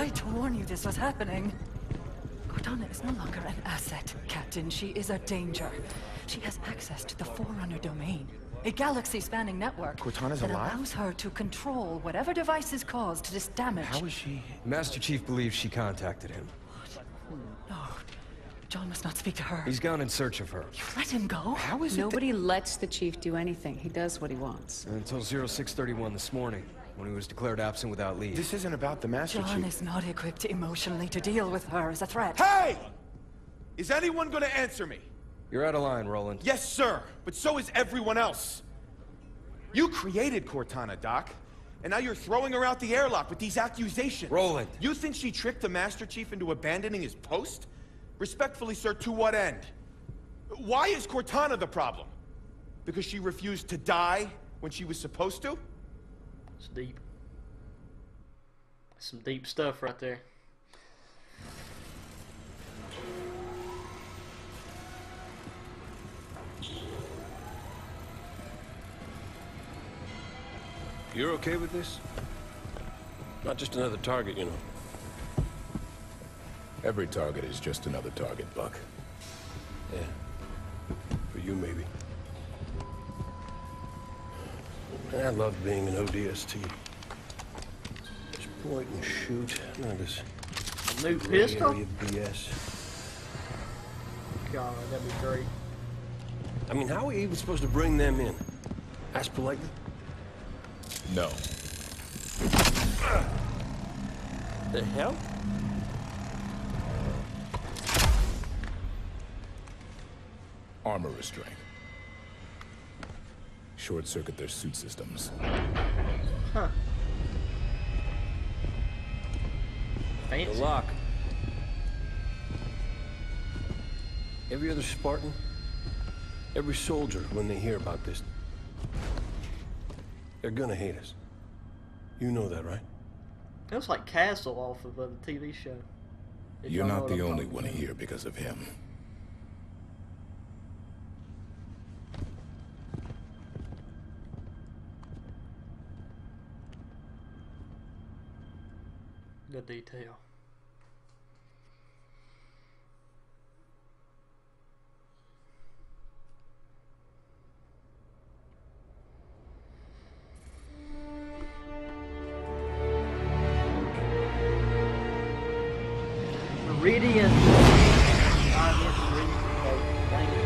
tried to warn you this was happening. Cortana is no longer an asset, Captain. She is a danger. She has access to the Forerunner domain, a galaxy-spanning network Cortana's that alive? allows her to control whatever devices caused this damage. How is she? Master Chief believes she contacted him. No, John must not speak to her. He's gone in search of her. You let him go? How is it Nobody lets the chief do anything. He does what he wants. Until 0631 this morning, when he was declared absent without leave. This isn't about the Master John Chief. is not equipped emotionally to deal with her as a threat. Hey! Is anyone gonna answer me? You're out of line, Roland. Yes, sir, but so is everyone else. You created Cortana, Doc. And now you're throwing her out the airlock with these accusations. Roland! You think she tricked the Master Chief into abandoning his post? Respectfully, sir, to what end? Why is Cortana the problem? Because she refused to die when she was supposed to? It's deep. Some deep stuff right there. You're okay with this? Not just another target, you know. Every target is just another target, Buck. Yeah. For you, maybe. I love being an ODST. Just point and shoot. None of this New gray pistol? area BS. God, that'd be great. I mean, how are we even supposed to bring them in? Ask politely? No. The hell? Armor restraint. Short-circuit their suit systems. Huh. The Fancy. lock. Every other Spartan, every soldier, when they hear about this, they're gonna hate us. You know that, right? It was like Castle off of the TV show. If You're y'all know not what the I'm only talking one about. here because of him. Good detail. Meridian. Ah, yes, Meridian. Oh, dang it.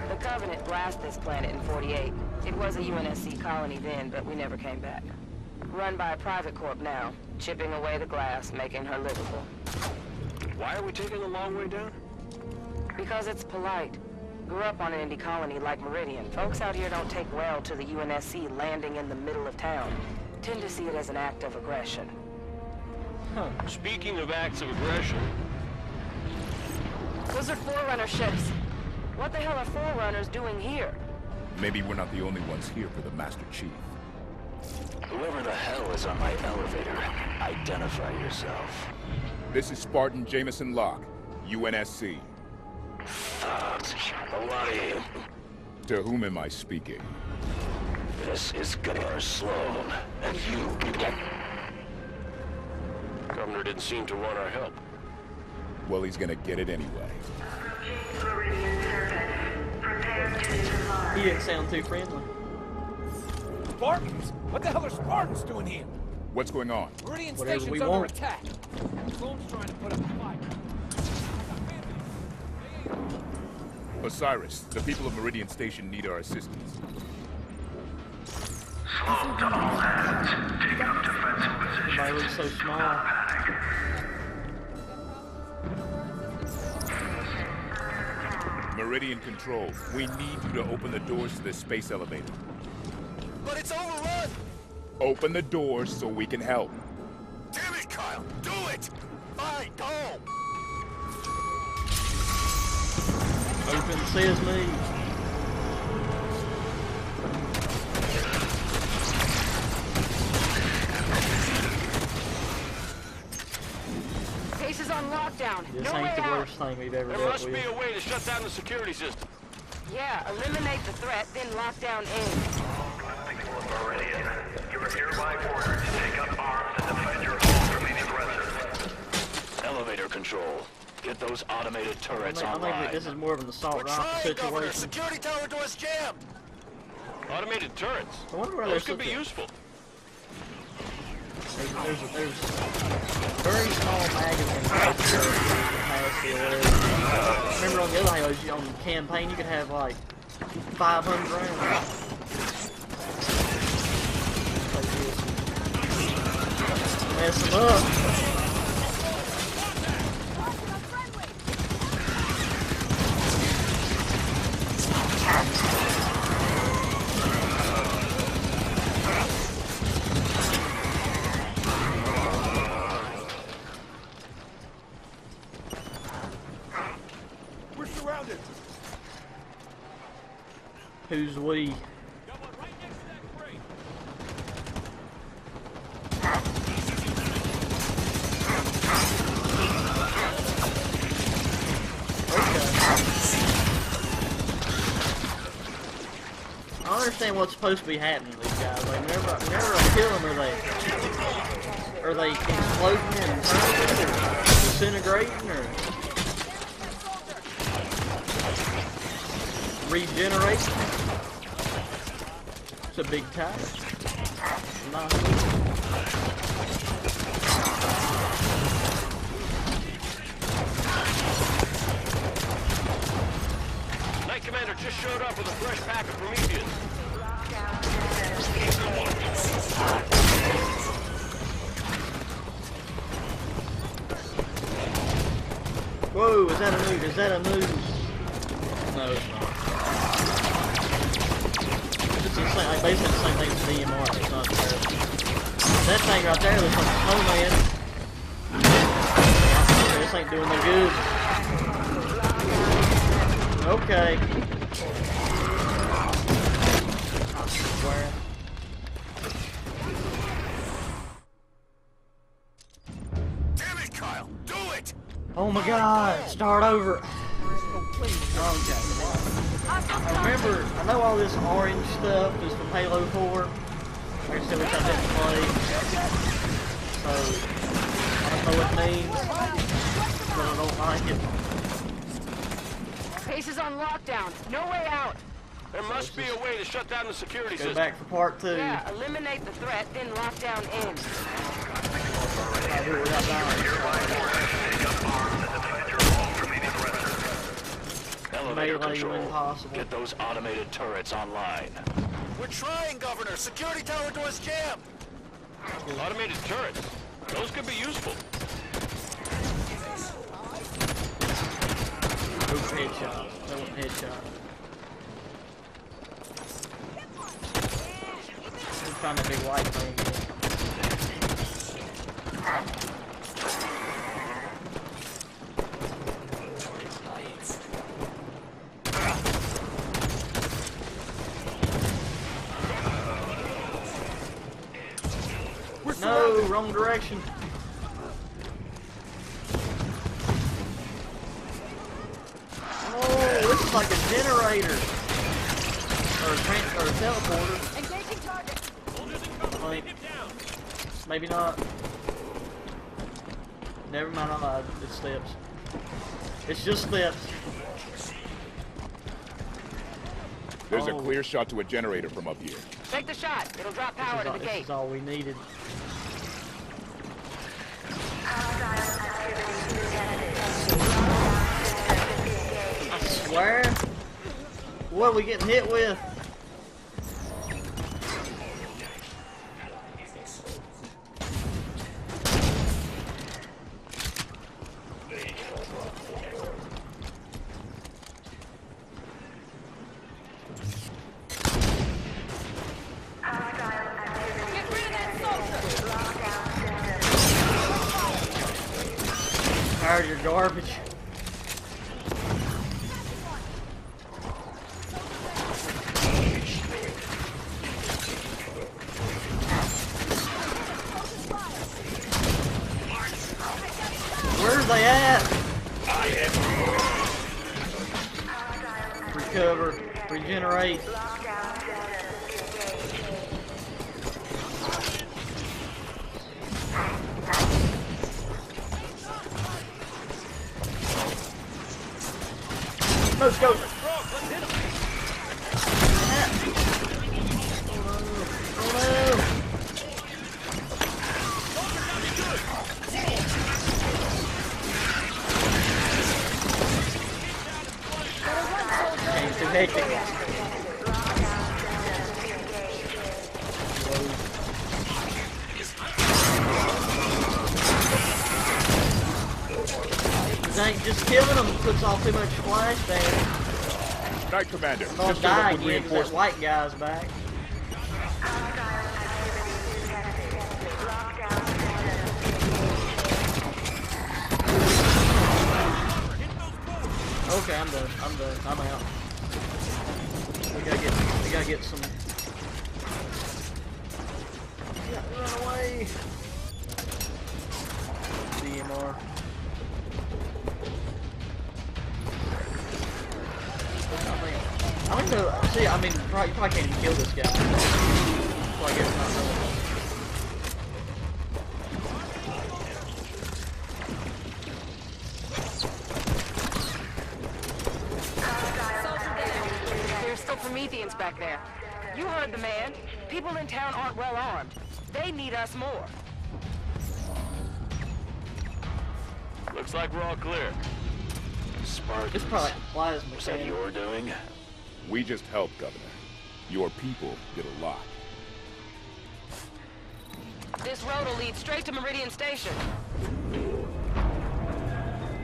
The Covenant blasted this planet in 48. It was a UNSC colony then, but we never came back. Run by a private corp now, chipping away the glass, making her livable. Why are we taking a long way down? Because it's polite. Grew up on an indie colony like Meridian. Folks out here don't take well to the UNSC landing in the middle of town. Tend to see it as an act of aggression. Speaking of acts of aggression, Those are Forerunner ships. What the hell are Forerunners doing here? Maybe we're not the only ones here for the Master Chief. Whoever the hell is on my elevator, identify yourself. This is Spartan Jameson Locke, UNSC. Thugs. A lot of you. To whom am I speaking? This is Gar Sloan, and you... Governor didn't seem to want our help. Well, he's gonna get it anyway. He didn't sound too friendly. Spartans? What the hell are Spartans doing here? What's going on? Meridian Whatever Station's we under want. attack. Sloan's trying to put up a fight. Osiris, the people of Meridian Station need our assistance. Everybody looks so small. Meridian Control, we need you to open the doors to the space elevator. But it's overrun! Open the doors so we can help. Damn it, Kyle! Do it! Fine, go! Open sesame. Case is unlocked. lockdown. This No way ain't the out. worst thing we've ever There dealt must with. be a way to shut down the security system. Yeah, eliminate the threat, then lockdown ends. You are hereby ordered to take up arms and defend your home from the aggressors. Elevator control. Get those automated turrets I online. think this is more of an assault rifle situation. Security tower doors jammed. Automated turrets. I wonder where Those they're could be useful. There's very small magazine capacity or whatever. Remember on the other Halos, on the campaign, you could have like 500 rounds. Like this. Mess them up. We're surrounded. Who's we? I don't understand what's supposed to be happening to these guys. Like, whenever I kill them, are they exploding and turning or disintegrating or regenerating? It's a big tire. Knight Commander just showed up with a fresh pack of Prometheus. Whoa, is that a nude? Is that a nude? No, it's not. It's the same, like, basically the same thing as DMR. It's not terrible. That thing right there looks like a snowman. This ain't doing no good. Okay. I swear. Damn it, Kyle! Do it! Oh my god, start over. Okay. I know all this orange stuff is from Halo 4. Like I said, which I didn't play. So, I don't know what it means, but I don't like it. Base is on lockdown. No way out. There must be a way to shut down the security Go system. back for part 2. Yeah, eliminate the threat, then lockdown ends. I do it without Elevator Melee control. impossible. Get those automated turrets online. We're trying, Governor. Security tower doors jammed. Automated turrets. Those could be useful. Headshot. That wasn't headshot. Let's find that big white thing. No, wrong direction. Oh, this is like a generator. Or a teleporter. Engaging target. Like, maybe not. Never mind, I lied. It's steps. It's just steps. There's a clear shot to a generator from up here. Take the shot. It'll drop power to the This gate. is all we needed. I swear. What are we getting hit with? Tired of your garbage. Where's they at? recover, regenerate. Let's go. Too hectic. Ain't just killing them puts off too much splash damage. Night Commander. I'll just die with again because that white guy's back. Okay, I'm done. I'm out. We gotta get some. We gotta run away. DMR. I don't know. See, I mean, you probably can't even kill this guy. So I guess not really. There's still Prometheans back there. You heard the man. People in town aren't well armed. They need us more. Looks like we're all clear. Spartans. It's probably plasma. Was that your doing? We just helped, Governor. Your people did a lot. This road will lead straight to Meridian Station.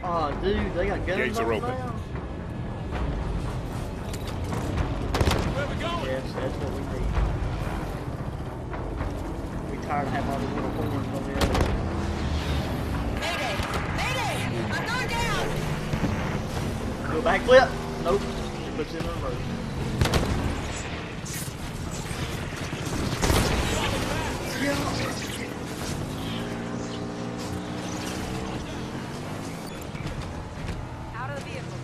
Oh, dude, they got guns. Gates are open. Now? Where we going? Yes, that's what we need. We tired of having all these little horns on the other. Mayday! Mayday! I'm going down! Do a backflip? Nope. It puts in reverse. Out of the vehicle.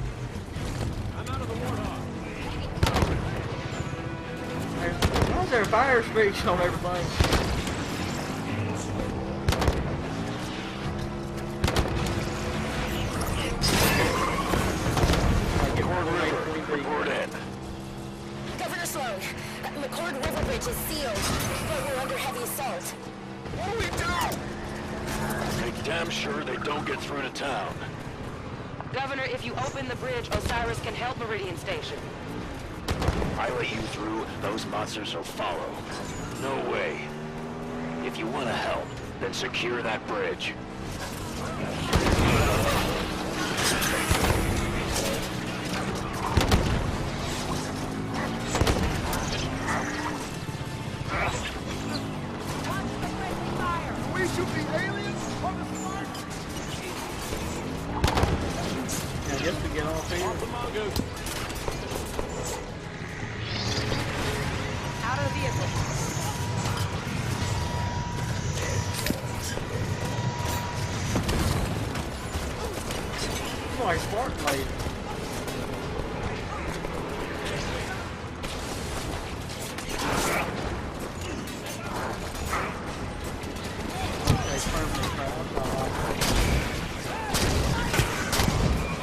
I'm out of the Warthog. Why is there fire streaks on everything? Report in. Governor Sloan, McCord River Bridge is sealed, but we're under heavy assault. What do we do? Make damn sure they don't get through to town. Governor, if you open the bridge, Osiris can help Meridian Station. I let you through, those monsters will follow. No way. If you want to help, then secure that bridge. We shoot the aliens or the Spartans? I guess we get off here. Out of the vehicle. It's like Spartan lady.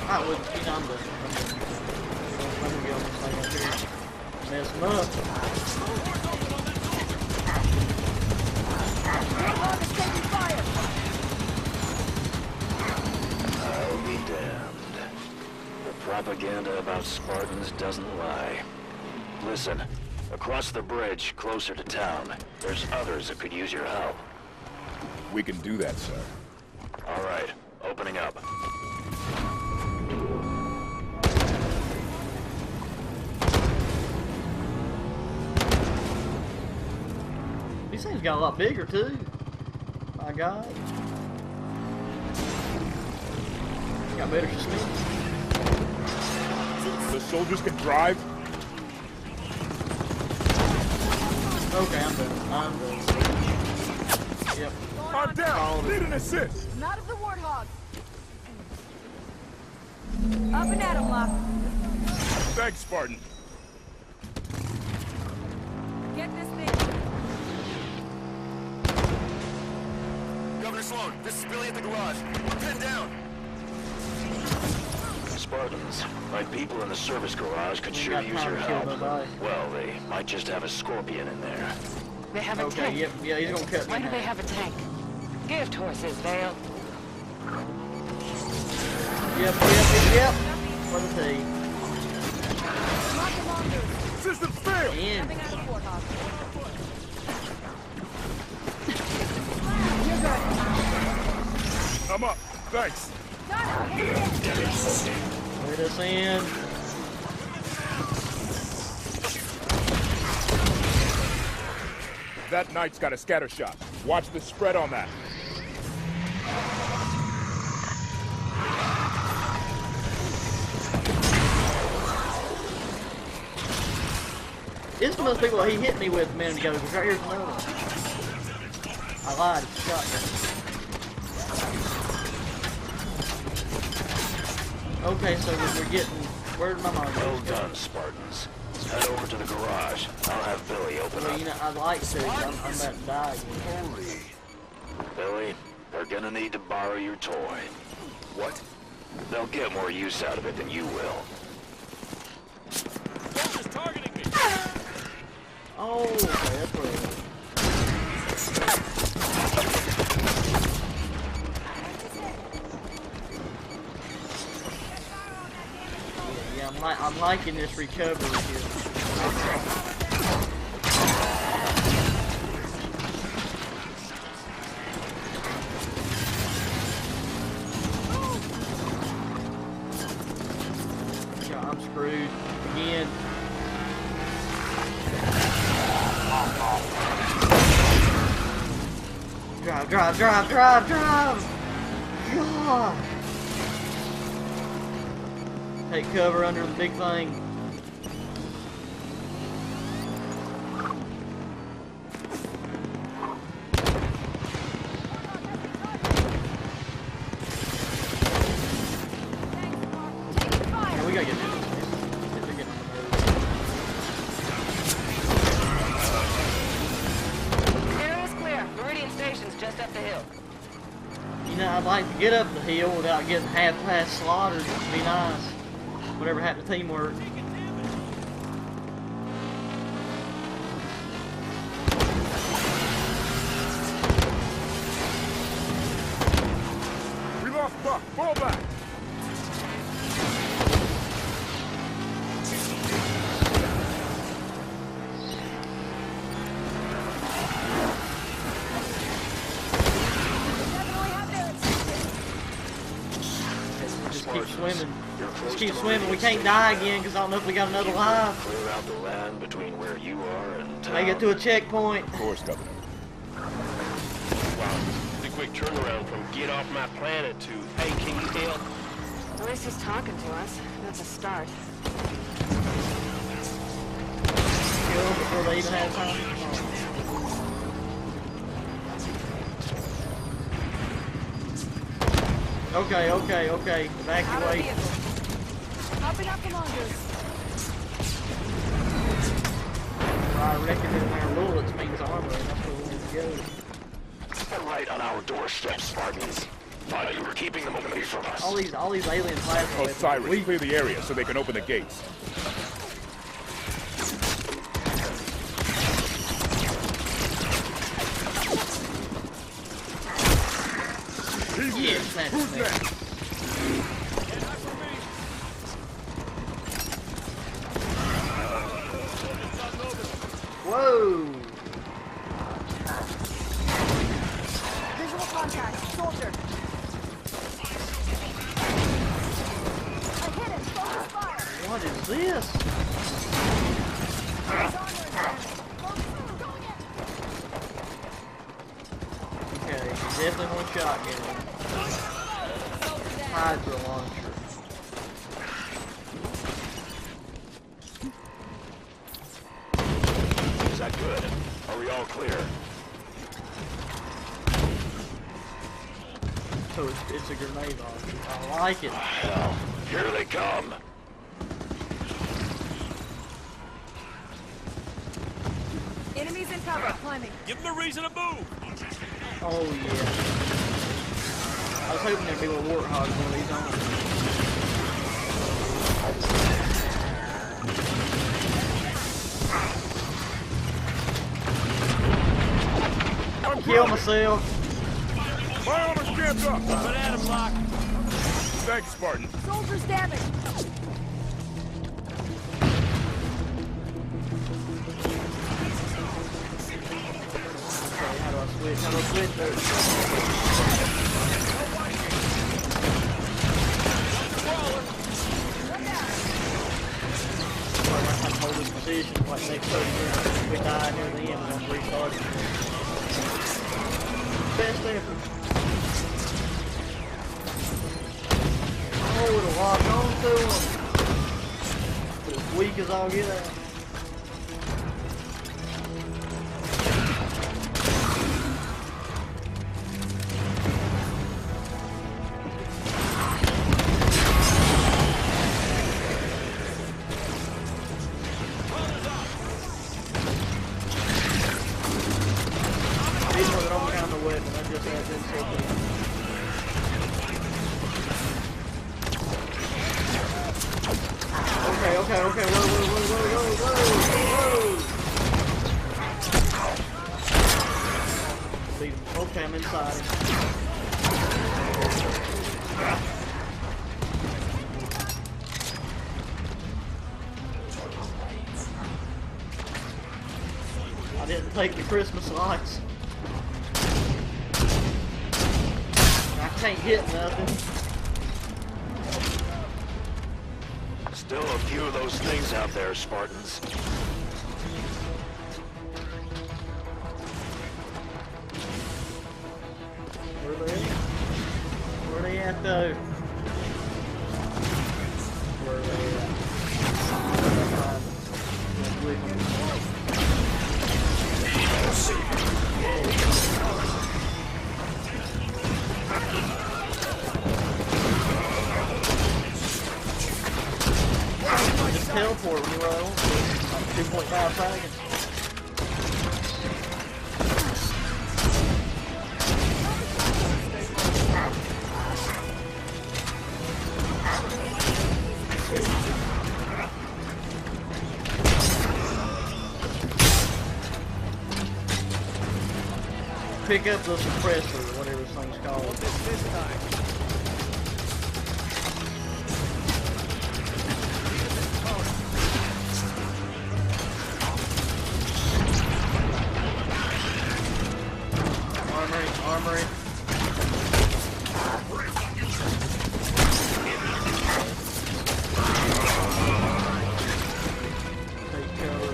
I would, you know, I'm going to get on this thing up here. Mess them up. I'll be damned. The propaganda about Spartans doesn't lie. Listen, across the bridge, closer to town, there's others that could use your help. We can do that, sir. All right, opening up. These things got a lot bigger too. My God. Got better suspension. The soldiers can drive? Okay, I'm done. Yep. I'm down! Need an assist! Not of the Warthog. Up and at him, Locke. Thanks, Spartan. Get this thing. Governor Sloan, this is Billy at the garage. We're pinned down. Spartans, my people in the service garage could sure use your help. Well, they might just have a scorpion in there. They have a Okay, tank. yep, yeah, he's gonna cut me Why in do they half. have a tank? Gift horses, Vale. Yep. What a thing. Systems failed! And I'm up. Thanks. let us in. That knight's got a scatter shot. Watch the spread on that. This must be what he hit me with a minute ago, because right here's another one. I lied, it's a shotgun. Okay, so we're getting... Where's my mom? Well done, Spartans. Head over to the garage. I'll have Billy open Well, up. you know, I'd like to, but I'm about to die again. Billy, they're gonna need to borrow your toy. What? They'll get more use out of it than you will. Oh, okay, that's what it is. Yeah, I'm liking this recovery here. Yeah, I'm screwed again. Drive! God! Take cover under the big thing. Yeah, we gotta get this. They're getting on the road. Air is clear. Meridian Station's just up the hill. You know, I'd like to get up the hill without getting half-past slaughtered. It'd be nice. Whatever happened to teamwork. We lost Buck. Fall back. Just keep swimming. Just keep swimming. We can't die again because I don't know if we got another life. Clear out the land between where you are and town. Make it to a checkpoint. Of course, Governor. Wow, it's a quick turnaround from get off my planet to, hey, can you help? At least he's talking to us. That's a start. Kill before they even have time. Okay. Evacuate. Hopping up commanders. I reckon in there bullets means armor, and that's where we need to go. They're right on our doorstep, Spartans. Thought you were keeping them away from us. All these alien plasma. Osiris, clear the area so they can open the gates. Yes, that's Who's it. next? Whoa! Visual contact. Soldier. I hit him. Focus fire. What is this? Okay, definitely one shotgun. Hydra launcher. Is that good? Are we all clear? So it's a grenade launcher. I like it. Hell, here they come. Enemies in cover, climbing. Give them a reason to move. Oh yeah. I was hoping there'd be a little warthog one of these on. Kill myself. My armor's jammed up. Banana block. Thanks, Spartan. Soldiers damaged. Okay, how do I switch? How do I switch those? I have to hold this position for like the next 30 minutes. If we die near the end, we're going to restart it. Best ever. Oh, it'll lock on to him. But as weak as I'll get out. Okay, whoa. Okay, I'm inside. I didn't take the Christmas lights. I can't hit nothing. Still a few of those things out there, Spartans. Where are they at? Where are they at, though? Where are they Just teleport when you roll. Like 2.5 seconds. Pick up the suppressor, or whatever this thing's called. This time. Armory. Take cover.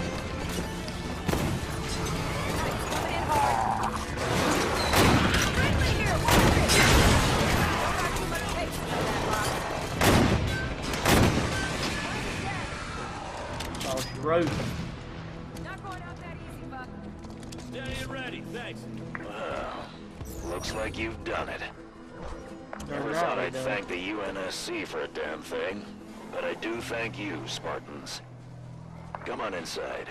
Road. Not going out that easy, Buck. Steady and ready, thanks. Well, looks like you've done it. Never Right, thought I'd thank the UNSC for a damn thing, but I do thank you, Spartans. Come on inside.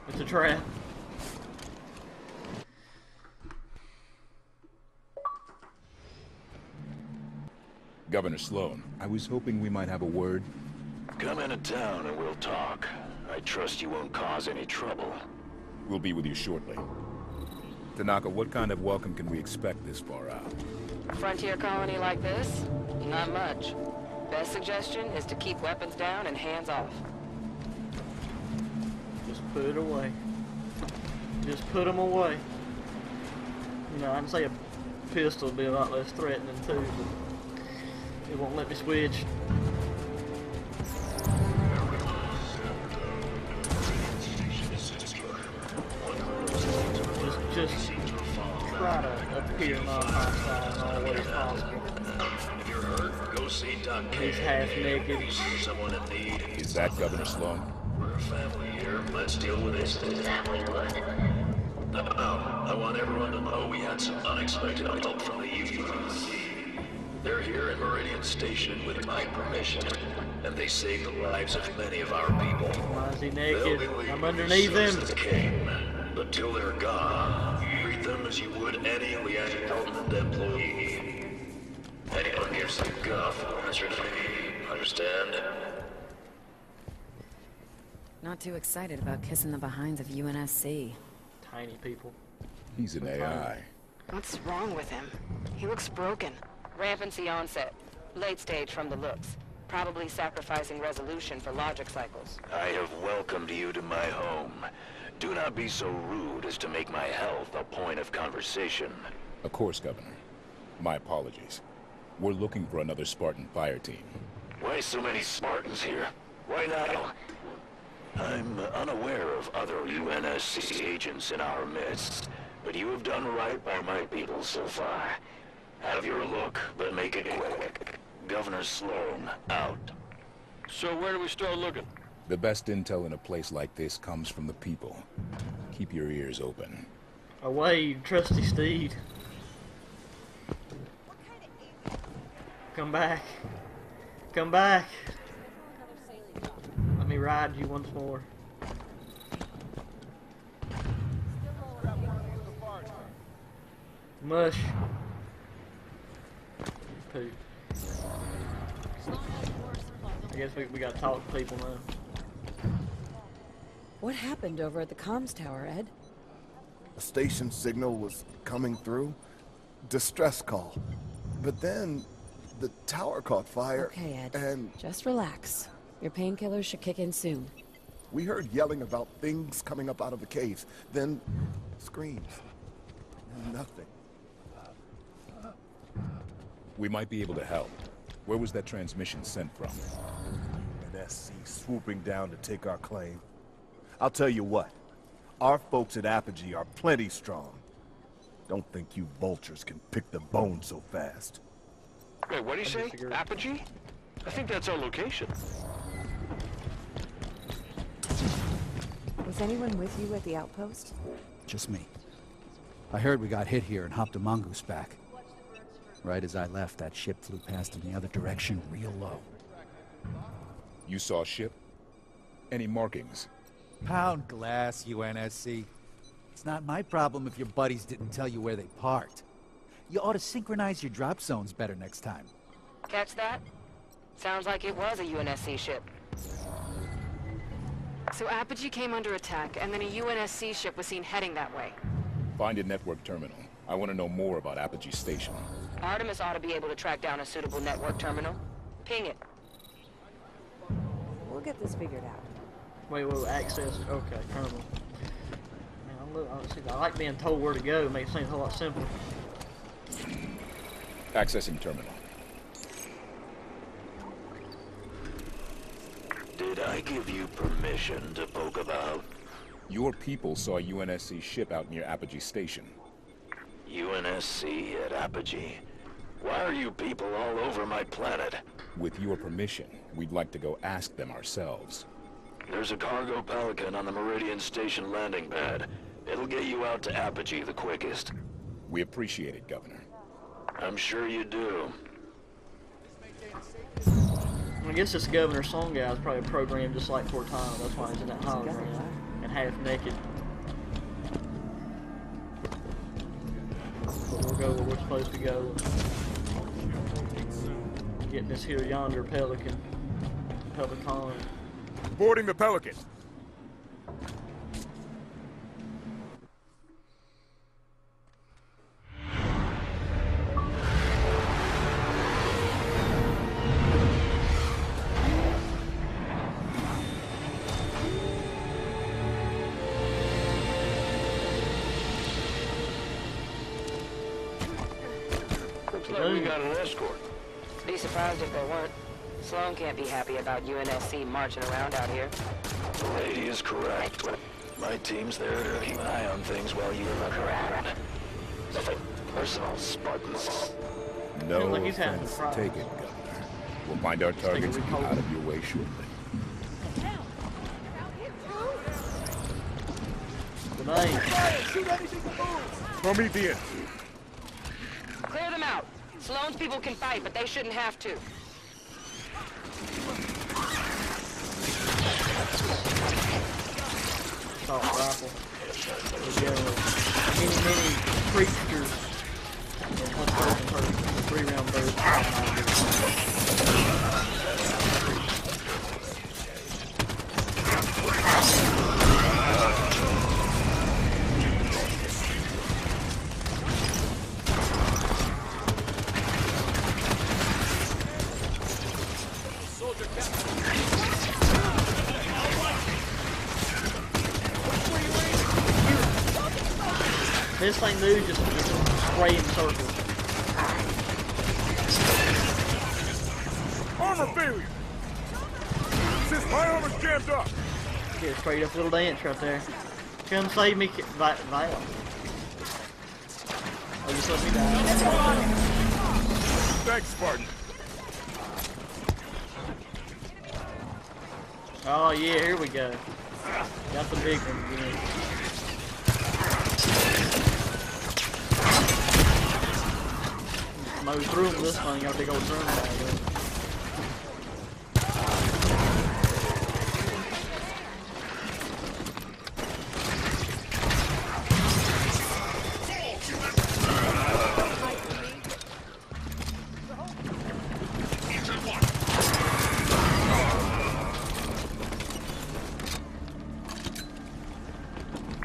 It's a trap. Governor Sloan, I was hoping we might have a word. Come into town and we'll talk. I trust you won't cause any trouble. We'll be with you shortly. Tanaka, what kind of welcome can we expect this far out? Frontier colony like this? Not much. Best suggestion is to keep weapons down and hands off. Just put it away. Just put them away. You know, I'd say a pistol would be a lot less threatening too, but it won't let me switch. Just try to appear non-hostile in all ways possible. If you're hurt, go see Doc. He's half naked. Someone in need. Is that Governor Sloan? We're a family here. Let's deal with this. Family what? No, I want everyone to know we had some unexpected help from the UNSC. They're here in Meridian Station with my permission, and they saved the lives of many of our people. Why is he They'll naked? be leaving I'm underneath as soon him. as they came. But till they're gone, treat them as you would any Liang government employee. Anyone gives some guff will answer to me. Understand? Not too excited about kissing the behinds of UNSC. Tiny people. He's an AI. What's wrong with him? He looks broken. Rampancy onset. Late stage from the looks. Probably sacrificing resolution for logic cycles. I have welcomed you to my home. Do not be so rude as to make my health a point of conversation. Of course, Governor. My apologies. We're looking for another Spartan fire team. Why so many Spartans here? Why not? I'm unaware of other UNSC agents in our midst, but you have done right by my people so far. Have your look, but make it quick. Governor Sloan, out. So where do we start looking? The best intel in a place like this comes from the people. Keep your ears open. Away, you trusty steed. Come back. Come back. Let me ride you once more. Mush. Poop. I guess we gotta talk to people now. What happened over at the comms tower, Ed? A station signal was coming through. Distress call. But then the tower caught fire. Okay, Ed. And Just relax. Your painkillers should kick in soon. we heard yelling about things coming up out of the caves. Then screams. Nothing. We might be able to help. Where was that transmission sent from? UNSC swooping down to take our claim. I'll tell you what. Our folks at Apogee are plenty strong. Don't think you vultures can pick the bone so fast. Wait, what do you say? Apogee? I think that's our location. Was anyone with you at the outpost? Just me. I heard we got hit here and hopped a mongoose back. Right as I left, that ship flew past in the other direction, real low. You saw a ship? Any markings? Pound glass, UNSC. It's not my problem if your buddies didn't tell you where they parked. You ought to synchronize your drop zones better next time. Catch that? Sounds like it was a UNSC ship. So Apogee came under attack, and then a UNSC ship was seen heading that way. Find a network terminal. I want to know more about Apogee Station. Artemis ought to be able to track down a suitable network terminal. Ping it. We'll get this figured out. Wait, access. Okay, terminal. Man, I like being told where to go. It makes things a lot simpler. Accessing terminal. Did I give you permission to poke about? Your people saw a UNSC ship out near Apogee Station. UNSC at Apogee? Why are you people all over my planet? With your permission, we'd like to go ask them ourselves. There's a cargo Pelican on the Meridian Station landing pad. It'll get you out to Apogee the quickest. We appreciate it, Governor. I'm sure you do. I guess this Governor Song guy is probably programmed just like Cortana. That's why he's in that hologram and half naked. But we'll go where we're supposed to go. Getting this here yonder Pelican. Pelican. Boarding the Pelican. Looks like we got an escort. Be surprised if there weren't. Sloan can't be happy about UNSC marching around out here. The lady is correct. My team's there to keep an eye on things while you look around. Nothing personal, Spartans. No Like he's having offense a problem. taken, Governor. We'll find our targets and be out of your way shortly. Grenade. Shoot anything that moves! Prometheus! Clear them out. Sloane's people can fight, but they shouldn't have to. Assault rifle. There we go. Many creatures. And one person, 3-round burst. This thing moves just spray in circles. Armor failure! Since my armor's jammed up! Get a straight up little dance right there. Come save me, Val. Oh, just let me die. Thanks, Spartan. Oh yeah, here we go. Got the big one again. Mow through them, this thing got a big old drum bag.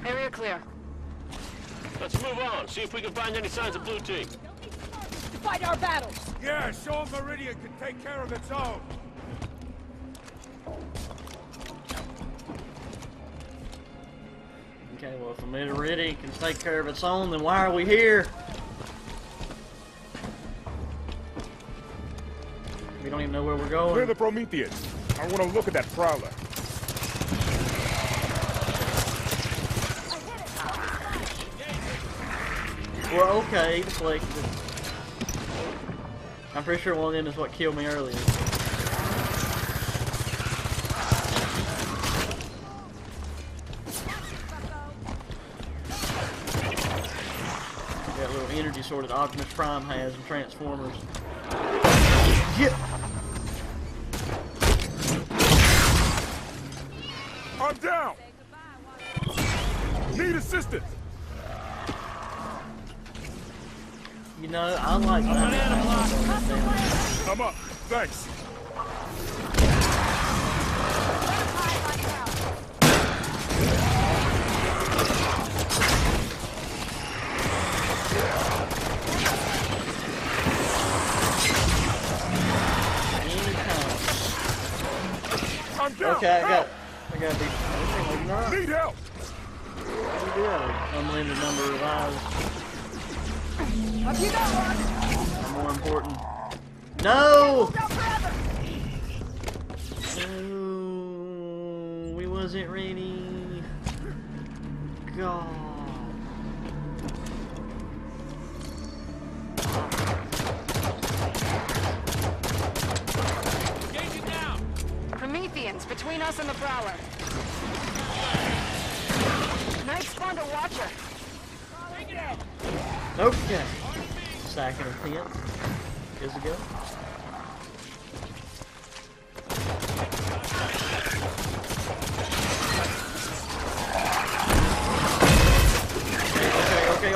Area clear. Let's move on, see if we can find any signs of blue team. Fight our battles! Yeah, Shaw Meridian can take care of its own. Okay, well, if the Meridian can take care of its own, then why are we here? We don't even know where we're going. Clear the Prometheus. I want to look at that Prowler. Well, okay, deflected. I'm pretty sure one of them is what killed me earlier. That little energy sword that Optimus Prime has in Transformers. Yeah. I'm down! Need assistance! You know, I like that. I'm up. Thanks. I'm down. Okay, I got these. Need help. We do have an unlimited number of eyes. Up you go, Rock! More important. No! No, we wasn't ready. God. Prometheans, between us and the Prowler. Night spawned a Watcher. Okay. Stacking of tents. Good to go.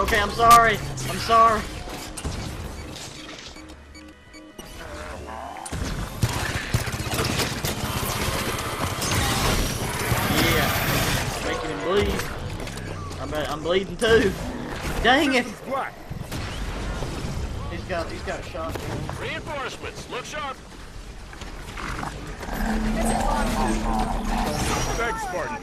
Okay, I'm sorry. I'm sorry. Yeah. Making him bleed. I'm bleeding too. Dang it. He's got a shot. Reinforcements, look sharp. Thanks, Spartan.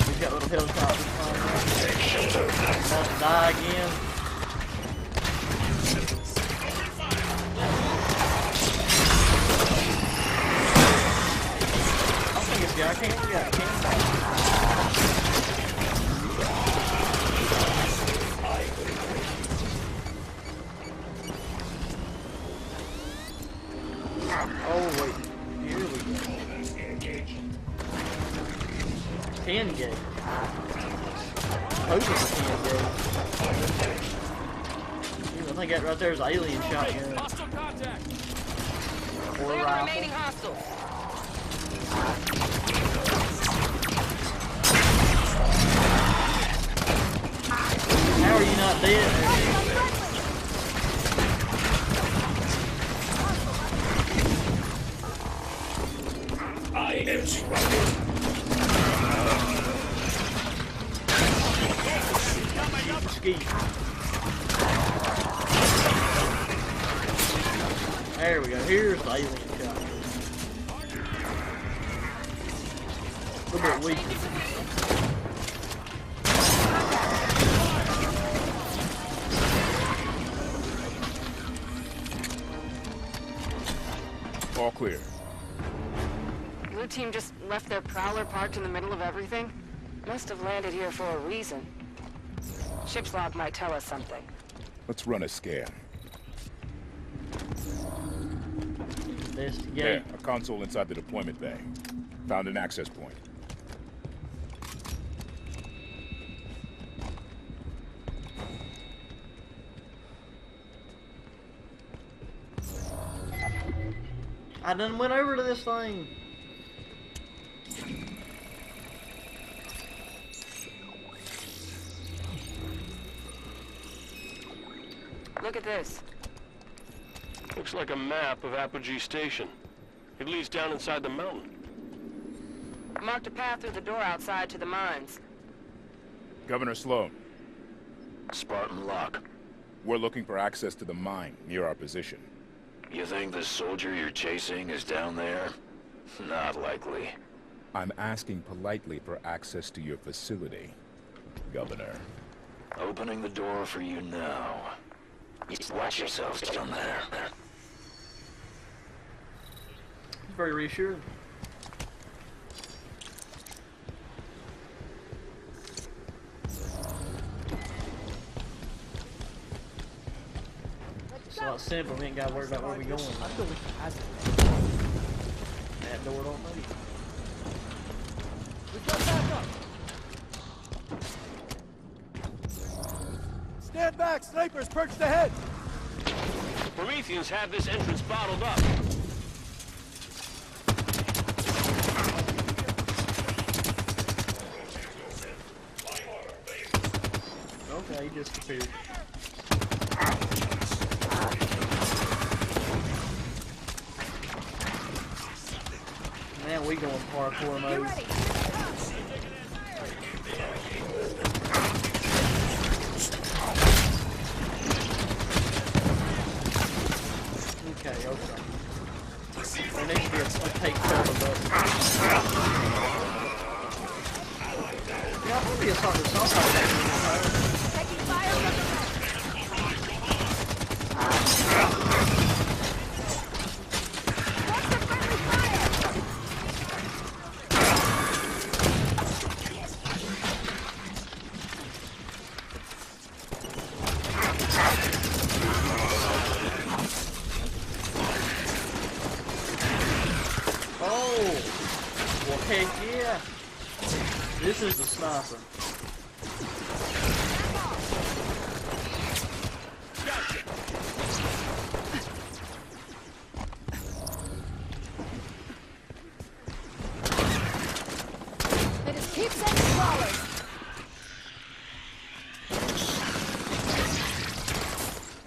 He's got little helicopters flying around. About to die again. I think it's got a cannon. Oh wait, here we go. 10 gauge. hoping I can't go. I think that right there is an alien shotgun. Or a rifle. Remaining hostile. How are you not dead? I am surrounded. Ski. There we go. Here's the alien shot. A little bit weak. All clear. Blue team just left their prowler parked in the middle of everything? Must have landed here for a reason. Ship's log might tell us something. Let's run a scan. Investigate. There, a console inside the deployment bay. Found an access point. I done went over to this thing. Look at this. Looks like a map of Apogee Station. It leads down inside the mountain. Marked a path through the door outside to the mines. Governor Sloan. Spartan Locke. We're looking for access to the mine near our position. You think the soldier you're chasing is down there? Not likely. I'm asking politely for access to your facility, Governor. Opening the door for you now. Watch yourselves down there. It's very reassuring. It's a lot simple. We ain't got to worry about where we're going. That door don't move. We got back up. Stand back, snipers perched ahead. Prometheans have this entrance bottled up. Okay, he disappeared. Now we going parkour mode. Okay, okay. There needs to be a take cover button. Yeah, I'll probably assault the salt out there. Taking fire from the heck yeah! This is the sniper. It just keeps sending crawlers.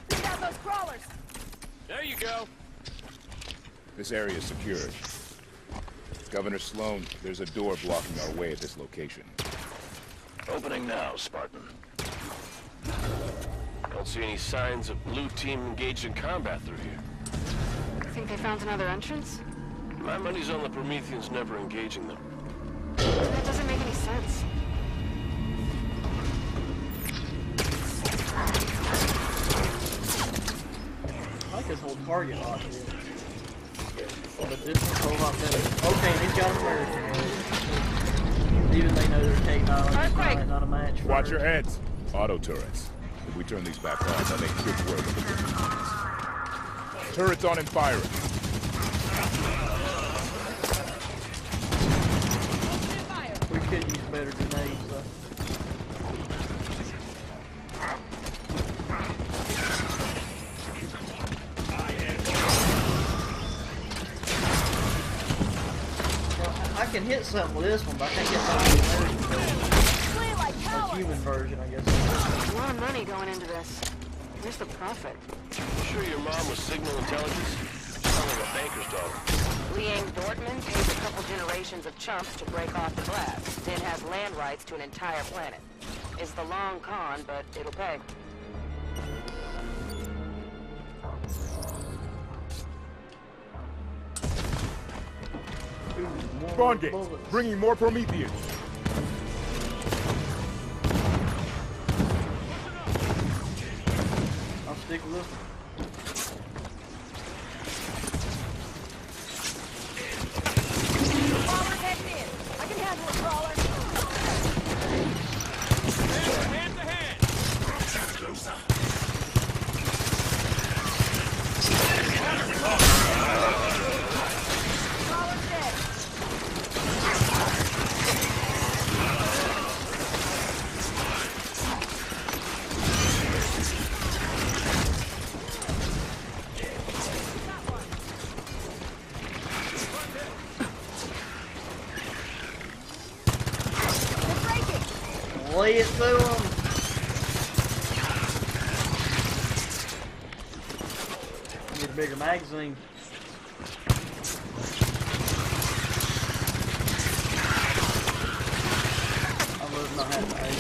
Bring down those crawlers. There you go. This area is secured. Governor Sloan, there's a door blocking our way at this location. Opening now, Spartan. Don't see any signs of blue team engaged in combat through here. Think they found another entrance? My money's on the Prometheans never engaging them. That doesn't make any sense. I like his whole target lock here. But this is a whole lot better. Okay, he's got him murdered. Even they know their technology is not a match for Watch your heads. Auto turrets. If we turn these back on, they'll make quick work of the Prometheans. Turrets on and firing. We could use better grenades, though. can hit something with this one, but I can't hit something with the human version, I guess. A lot of money going into this. Where's the profit? You sure your mom was signal intelligence? Sound like a banker's daughter. Liang Dortmund pays a couple generations of chumps to break off the glass, then has land rights to an entire planet. It's the long con, but it'll pay. Bondgate, bringing more Prometheans. I'll stick with this one. Crawler's heading in. I can handle a crawler. Hand to hand. Closer. Crawler's dead. Lay it through them. Need a bigger magazine. I love not having to aim.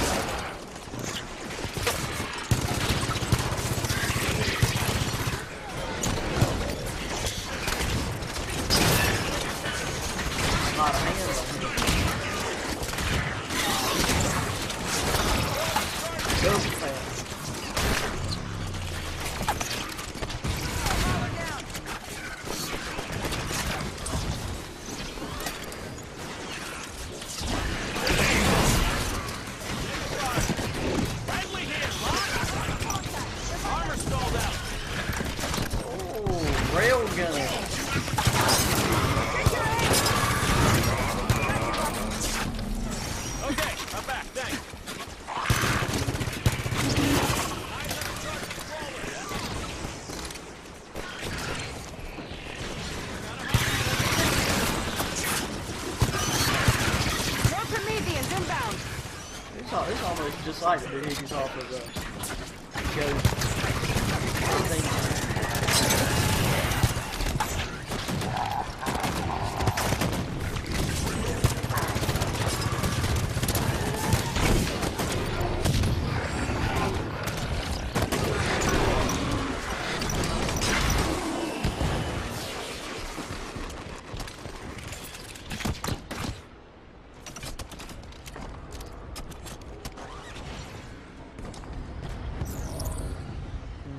Not a hand on here. Go fast. Armor stalled out. Oh, railgun. Okay, I'm back. Thanks. More Prometheans inbound. It's almost just like the doohickeys off of the Ghost.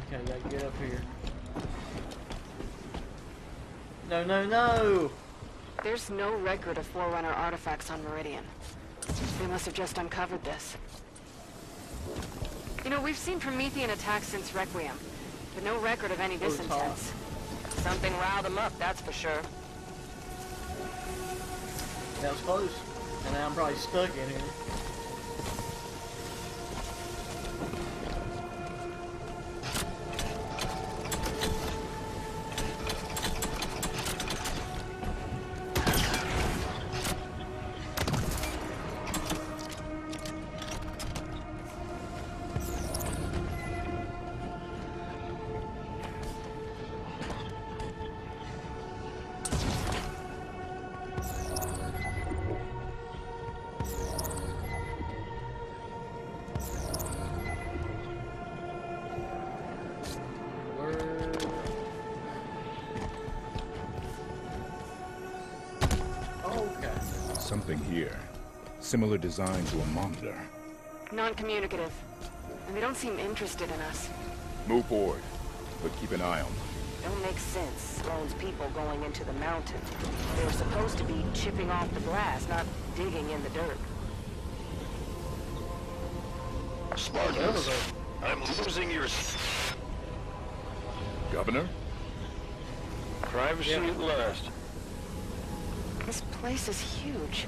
Okay, gotta get up here. No, no, no! There's no record of Forerunner artifacts on Meridian. They must have just uncovered this. You know, we've seen Promethean attacks since Requiem, but no record of any this intense. Something riled them up, that's for sure. That was close. And now I'm probably stuck in here. Something here. Similar design to a monitor. Non-communicative. And they don't seem interested in us. Move forward, but keep an eye on them. Don't make sense, Sloane's people going into the mountain. They were supposed to be chipping off the glass, not digging in the dirt. Spartans, I'm losing your... Governor? Privacy at last. This place is huge.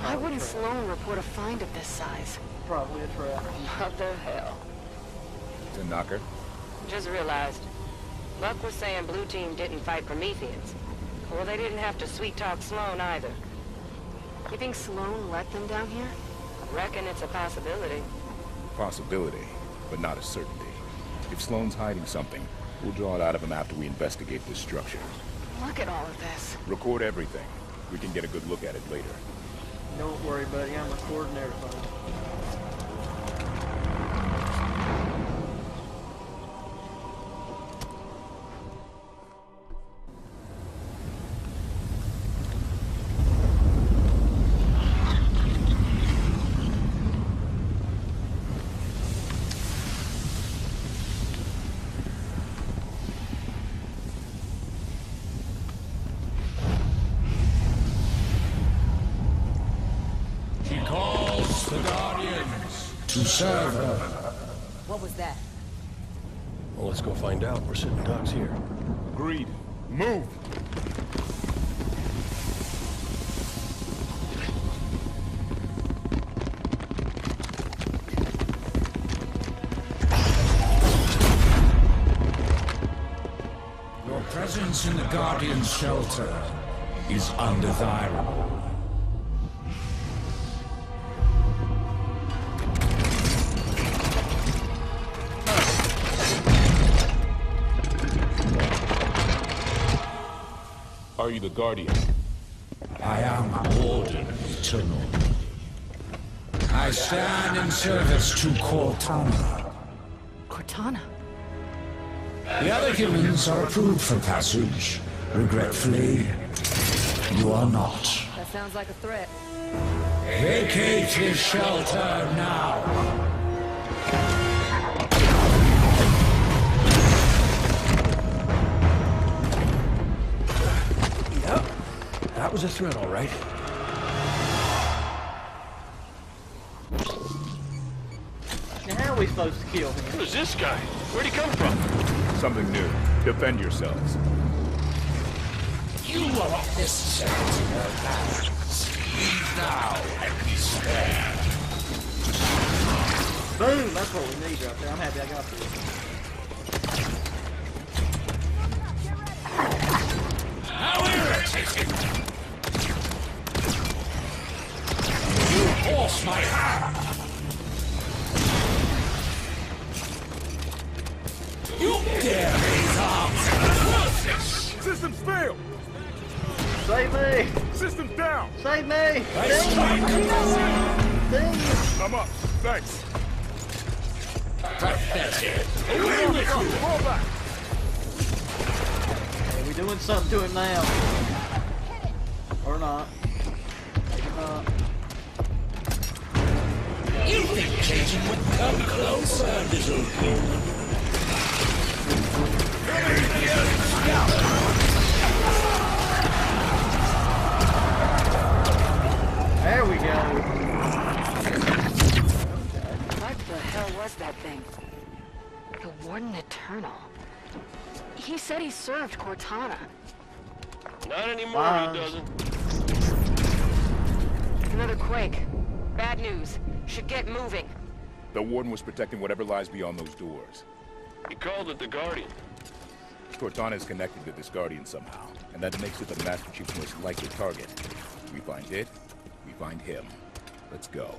Why Why wouldn't Sloane report a find of this size? Probably a trap. What the hell? It's a knocker. Just realized. Buck was saying Blue Team didn't fight Prometheans. Well, they didn't have to sweet-talk Sloane either. You think Sloan let them down here? Reckon it's a possibility. Possibility, but not a certainty. If Sloan's hiding something, we'll draw it out of him after we investigate this structure. Look at all of this. Record everything. We can get a good look at it later. Don't worry, buddy. I'm recording everything. To serve her. What was that? Well, let's go find out. We're sitting ducks here. Agreed. Move! Your presence in the Guardian's shelter is undesirable. Are you the Guardian? I am Warden Eternal. I stand in service to Cortana. Cortana? The other humans are approved for passage. Regretfully, you are not. That sounds like a threat. Vacate his shelter now. That was a threat, all right. Now, how are we supposed to kill him? Who's this guy? Where'd he come from? Something new. Defend yourselves. You are not necessary to your plans. Leave now and be spared. Boom! That's what we need right there. I'm happy I got this. How irritating! You force my hand! You dare raise arms! Systems failed! Save me! Systems down! Save me! I'm up. Thanks. Pathetic! Fall back! Hey, we doing something to him now. Or not. Maybe not. You think Jason would come closer, little human? There we go. What the hell was that thing? The Warden Eternal. He said he served Cortana. Not anymore, Wow. he doesn't. Another quake. Bad news. Should get moving. The Warden was protecting whatever lies beyond those doors. He called it the Guardian. Cortana is connected to this Guardian somehow, and that makes it the Master Chief's most likely target. We find it, we find him. Let's go.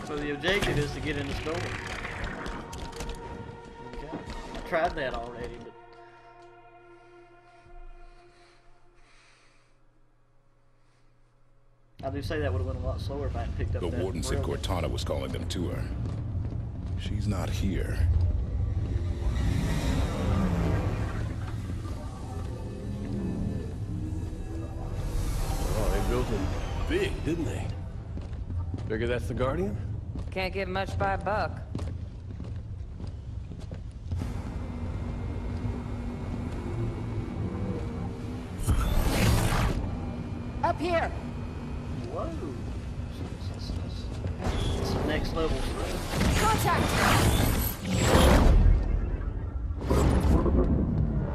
So the objective is to get in this building. Okay. I tried that already, but... I do say that would have been a lot slower if I hadn't picked up The that Warden said railgun. Cortana was calling them to her. She's not here. Oh, they built him big, didn't they? Figure that's the Guardian? Can't get much by a buck. Up here! Whoa. That's some next level stuff. Contact!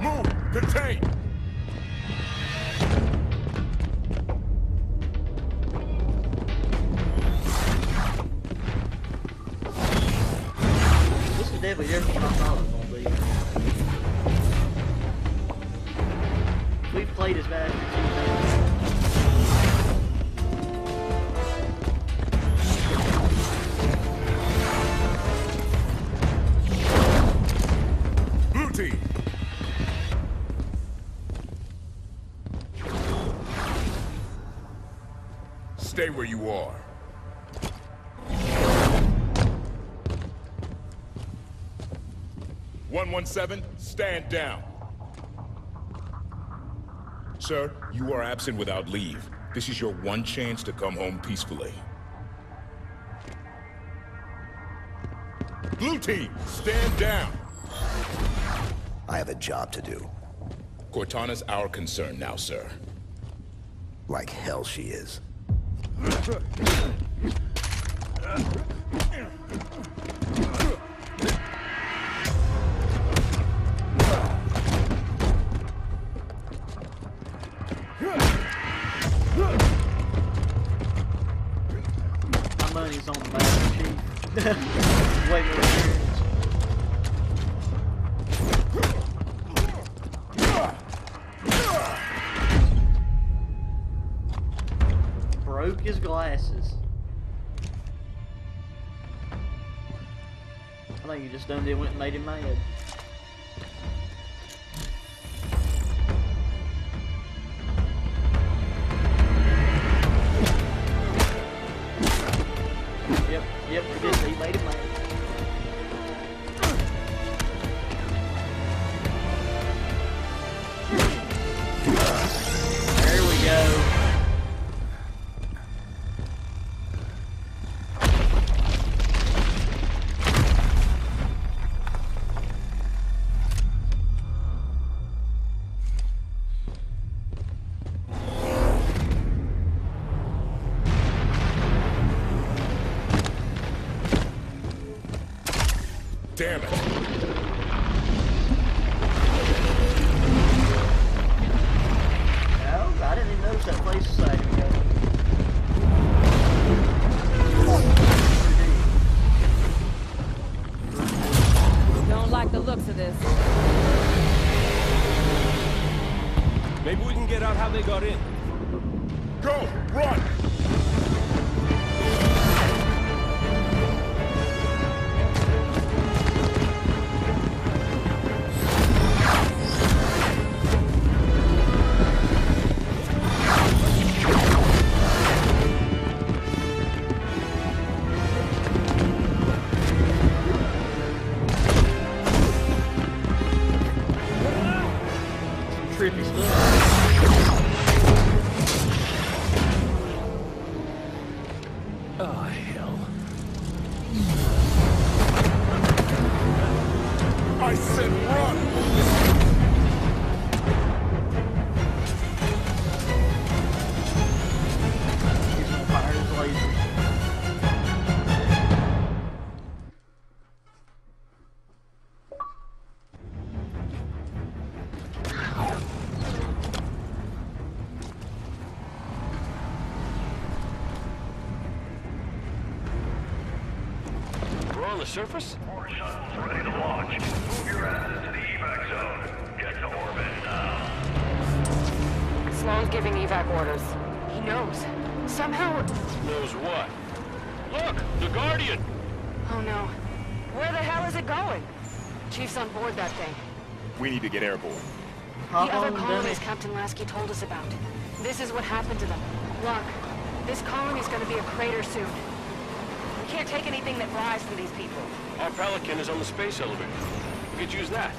Move! Contain! This is definitely different than I thought it was going to be. played as Master Chief. Blue team! Stay where you are. "117, stand down. Sir, you are absent without leave. This is your one chance to come home peacefully. Blue team, stand down. I have a job to do. Cortana's our concern now, sir. Like hell she is. My money's on the Master Chief. Way more experience. Broke his glasses. I think you just done did went and made him mad. Yep, he did. He made him mad. There we go. Damn it. No, I didn't even notice that place a second ago. Don't like the looks of this. Maybe we can get out how they got in. Go! Run! Trippy stuff. Oh, hell. I said run! He's gonna fire his laser. We're on the surface? More shuttles ready to launch. Move your asses to the evac zone. Get to orbit now. Sloan's giving evac orders. He knows. Somehow... Knows what? Look! The Guardian! Oh no. Where the hell is it going? Chief's on board that thing. We need to get airborne. The other colonies Captain Lasky told us about. This is what happened to them. Look, this colony's gonna be a crater soon. We can't take anything that flies from these people. Our Pelican is on the space elevator. We could use that.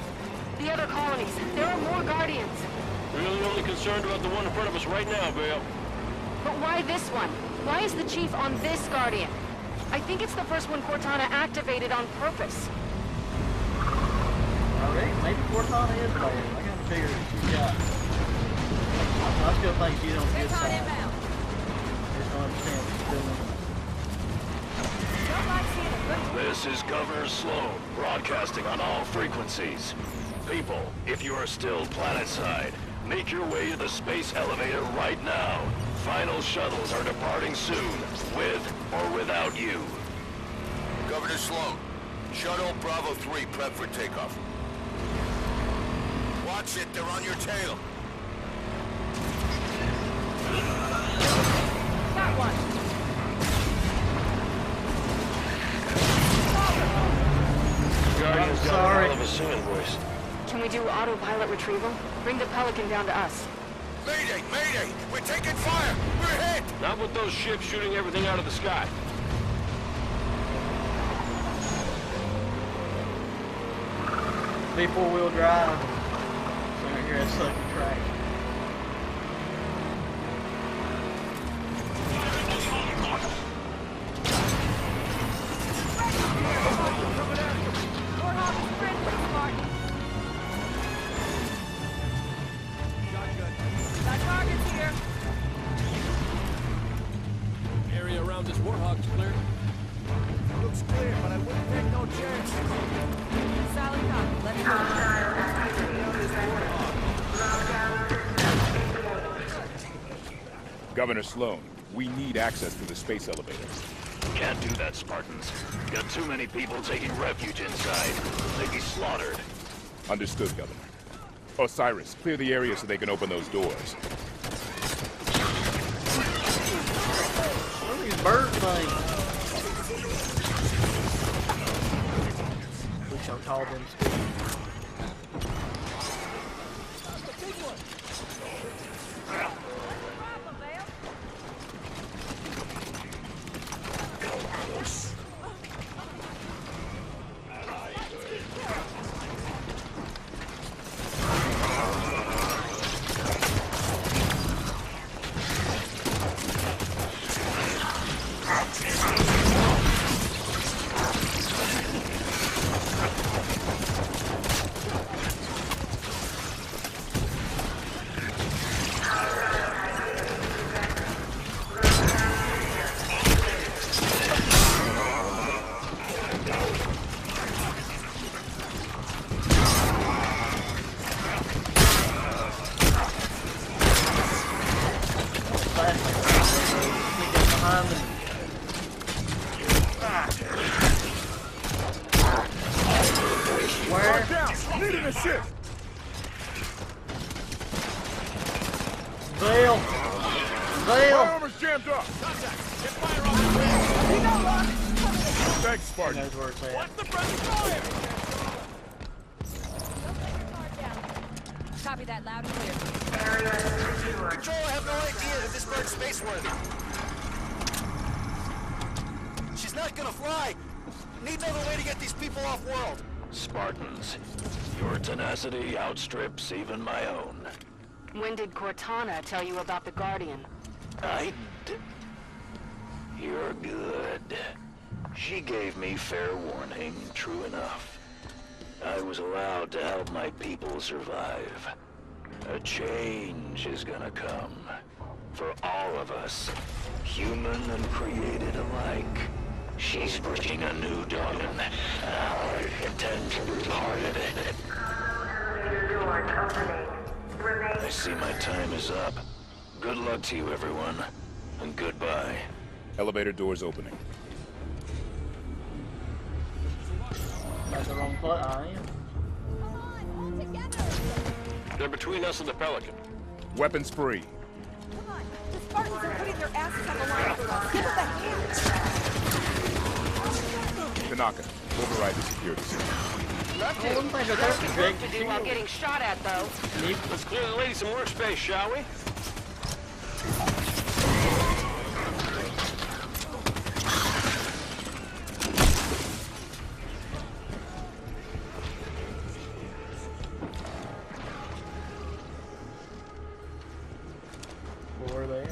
The other colonies, there are more Guardians. Really only concerned about the one in front of us right now, Vale. But why this one? Why is the Chief on this Guardian? I think it's the first one Cortana activated on purpose. Alright, maybe Cortana is bad. I gotta figure she's got. I still think she's on the good side. I just don't understand what she's doing. This is Governor Sloan, broadcasting on all frequencies. People, if you are still planetside, make your way to the space elevator right now. Final shuttles are departing soon, with or without you. Governor Sloan, Shuttle Bravo 3 prep for takeoff. Watch it, they're on your tail. Got one. Guardian's got a sorry. hell of a singing voice. Can we do autopilot retrieval? Bring the Pelican down to us. Mayday! Mayday! We're taking fire! We're hit! Not with those ships shooting everything out of the sky. Be four-wheel drive. So I hear a sucking track. Area around this Warhawk's clear. Looks clear, but I wouldn't take no chance. Sally copy. Let's go. Governor Sloan, we need access to the space elevator. Can't do that, Spartans. Got too many people taking refuge inside. They'd be slaughtered. Understood, Governor. Osiris, clear the area so they can open those doors. What are these bird things? Wish I called them stupid. Needing a shift. Vale. Firearmor's jammed up. Thanks, Spartan. Knows where it's at. What's the friendly fire? Copy that loud and clear. Control, I have no idea if this bird's space-worthy. She's not gonna fly. Need another way to get these people off-world. Spartans, your tenacity outstrips even my own. When did Cortana tell you about the Guardian? You're good. She gave me fair warning, true enough. I was allowed to help my people survive. A change is gonna come. For all of us, human and created alike. She's bringing a new dawn, and I intend to be part of it. I see my time is up. Good luck to you, everyone, and goodbye. Elevator doors opening. That's the wrong foot, I am. They're between us and the Pelican. Weapons free. The Spartans are putting their asses on the line for us. Give us a hand. Tanaka, override the security system. Work to do while getting shot at, though. Let's clear the lady some workspace, shall we? Where are they?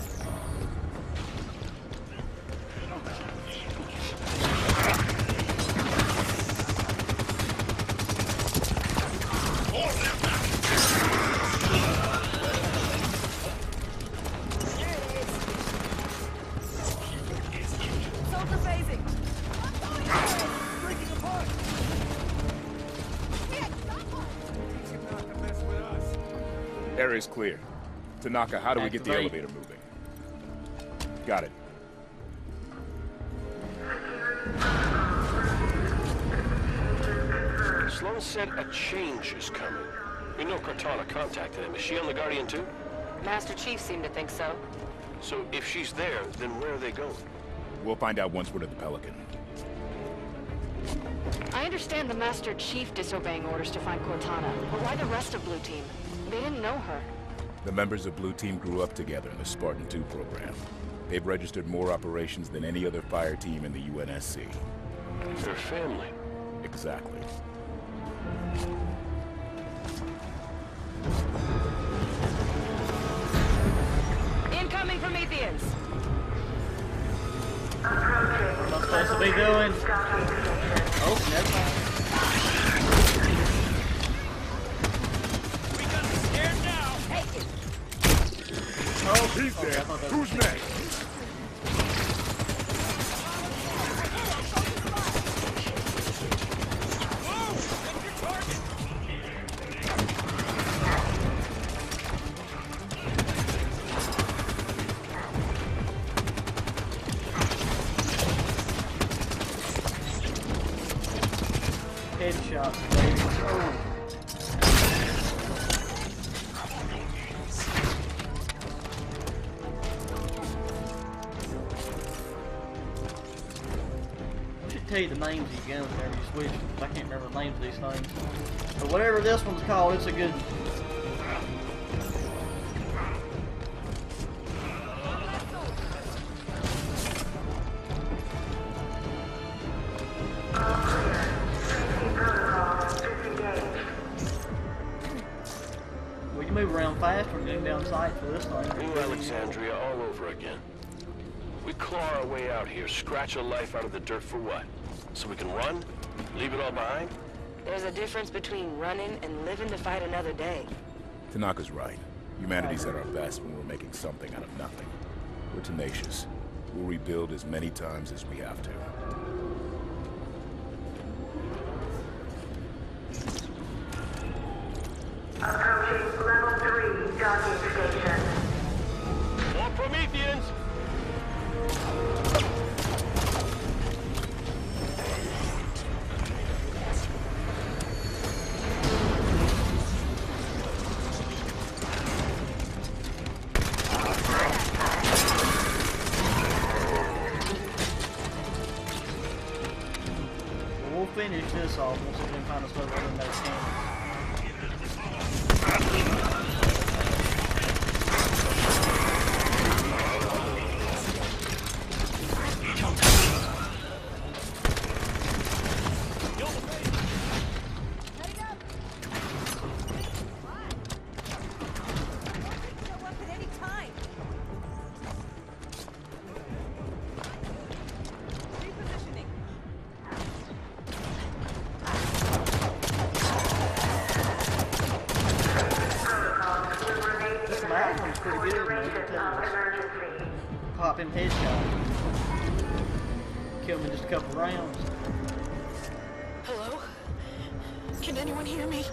Area's clear. Tanaka, how do we get the Activate. elevator moving? Got it. Sloan said a change is coming. We know Cortana contacted him. Is she on the Guardian too? Master Chief seemed to think so. So if she's there, then where are they going? We'll find out once we're to the Pelican. I understand the Master Chief disobeying orders to find Cortana, but why the rest of Blue Team? They didn't know her. The members of Blue Team grew up together in the Spartan 2 program. They've registered more operations than any other fire team in the UNSC. They're family. Exactly. Incoming Prometheans! What am I supposed to be doing? Oh, never mind. We got scared now. Hey. Oh, he's dead. Who's next? Headshot, baby. Oh. I should tell you the names of these guns whenever you switch. I can't remember the names of these things. But whatever this one's called, it's a good one. We can move around fast. We're getting down sight for this thing. New Alexandria all over again. We claw our way out here, scratch a life out of the dirt for what? So we can run? Leave it all behind? There's a difference between running and living to fight another day. Tanaka's right. Humanity's at our best when we're making something out of nothing. We're tenacious. We'll rebuild as many times as we have to. Approaching level 3 docking station. More Prometheans! We'll finish this off once we can find us another one that can. Pop him headshot. Kill him in just a couple rounds. Hello? Can anyone hear me?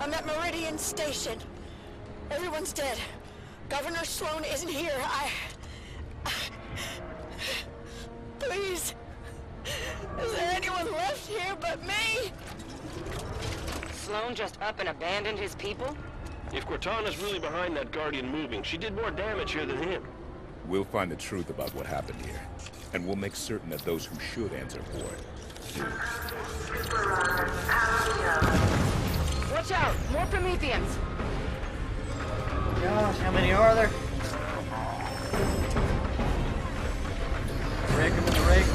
I'm at Meridian Station. Everyone's dead. Governor Sloan isn't here. Please. Is there anyone left here but me? Sloan just up and abandoned his people? If Cortana's really behind that Guardian moving, she did more damage here than him. We'll find the truth about what happened here, and we'll make certain that those who should answer for it do. Watch out! More Prometheans! Gosh, how many are there? Wreck them in the wreck.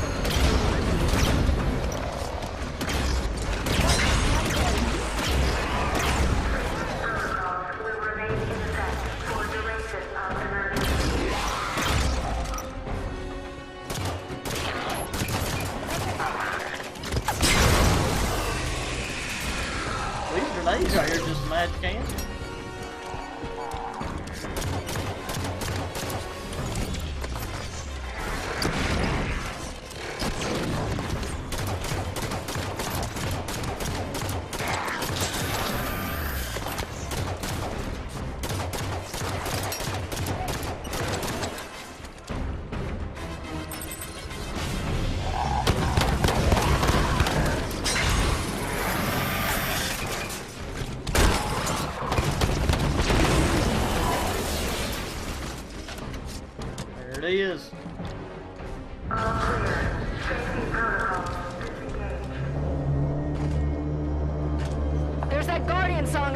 These right here just magic hands.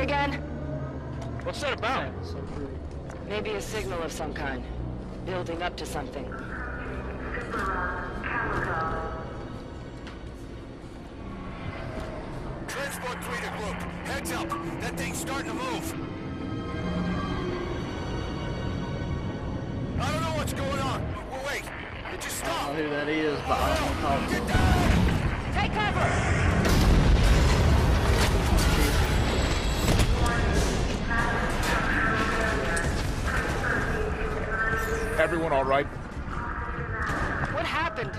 wrong again? What's that about? Maybe a signal of some kind. Building up to something. Transport 3 to group. Heads up. That thing's starting to move. I don't know what's going on. Well, wait. It just stopped. I don't know who that is, but I don't want to talk to him. Take cover! Everyone all right? What happened?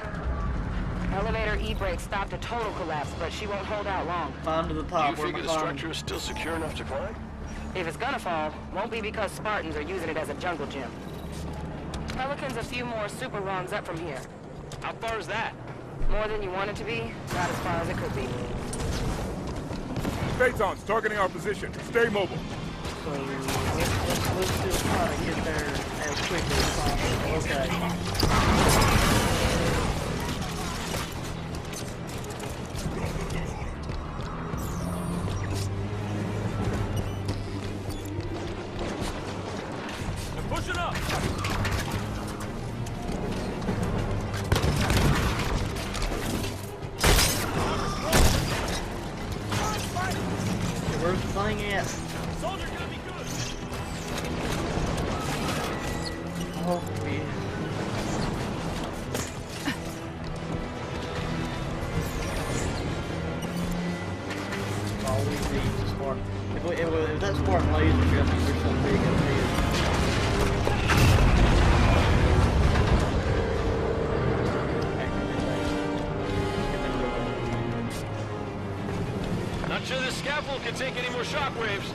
Elevator E-brake stopped a total collapse, but she won't hold out long. Climb to the top. You figure the structure is still secure enough to climb? If it's gonna fall, won't be because Spartans are using it as a jungle gym. Pelican's a few more super rungs up from here. How far is that? More than you want it to be, not as far as it could be. Phaeton's targeting our position. Stay mobile. So let's just try to get there as quickly as possible. Okay. Pushing up! Where's the thing at? Soldier gonna be good! Oh, yeah. All we need is a spark. If that spark laser gun, there's something big up here. Not sure this scaffold can take any more shockwaves.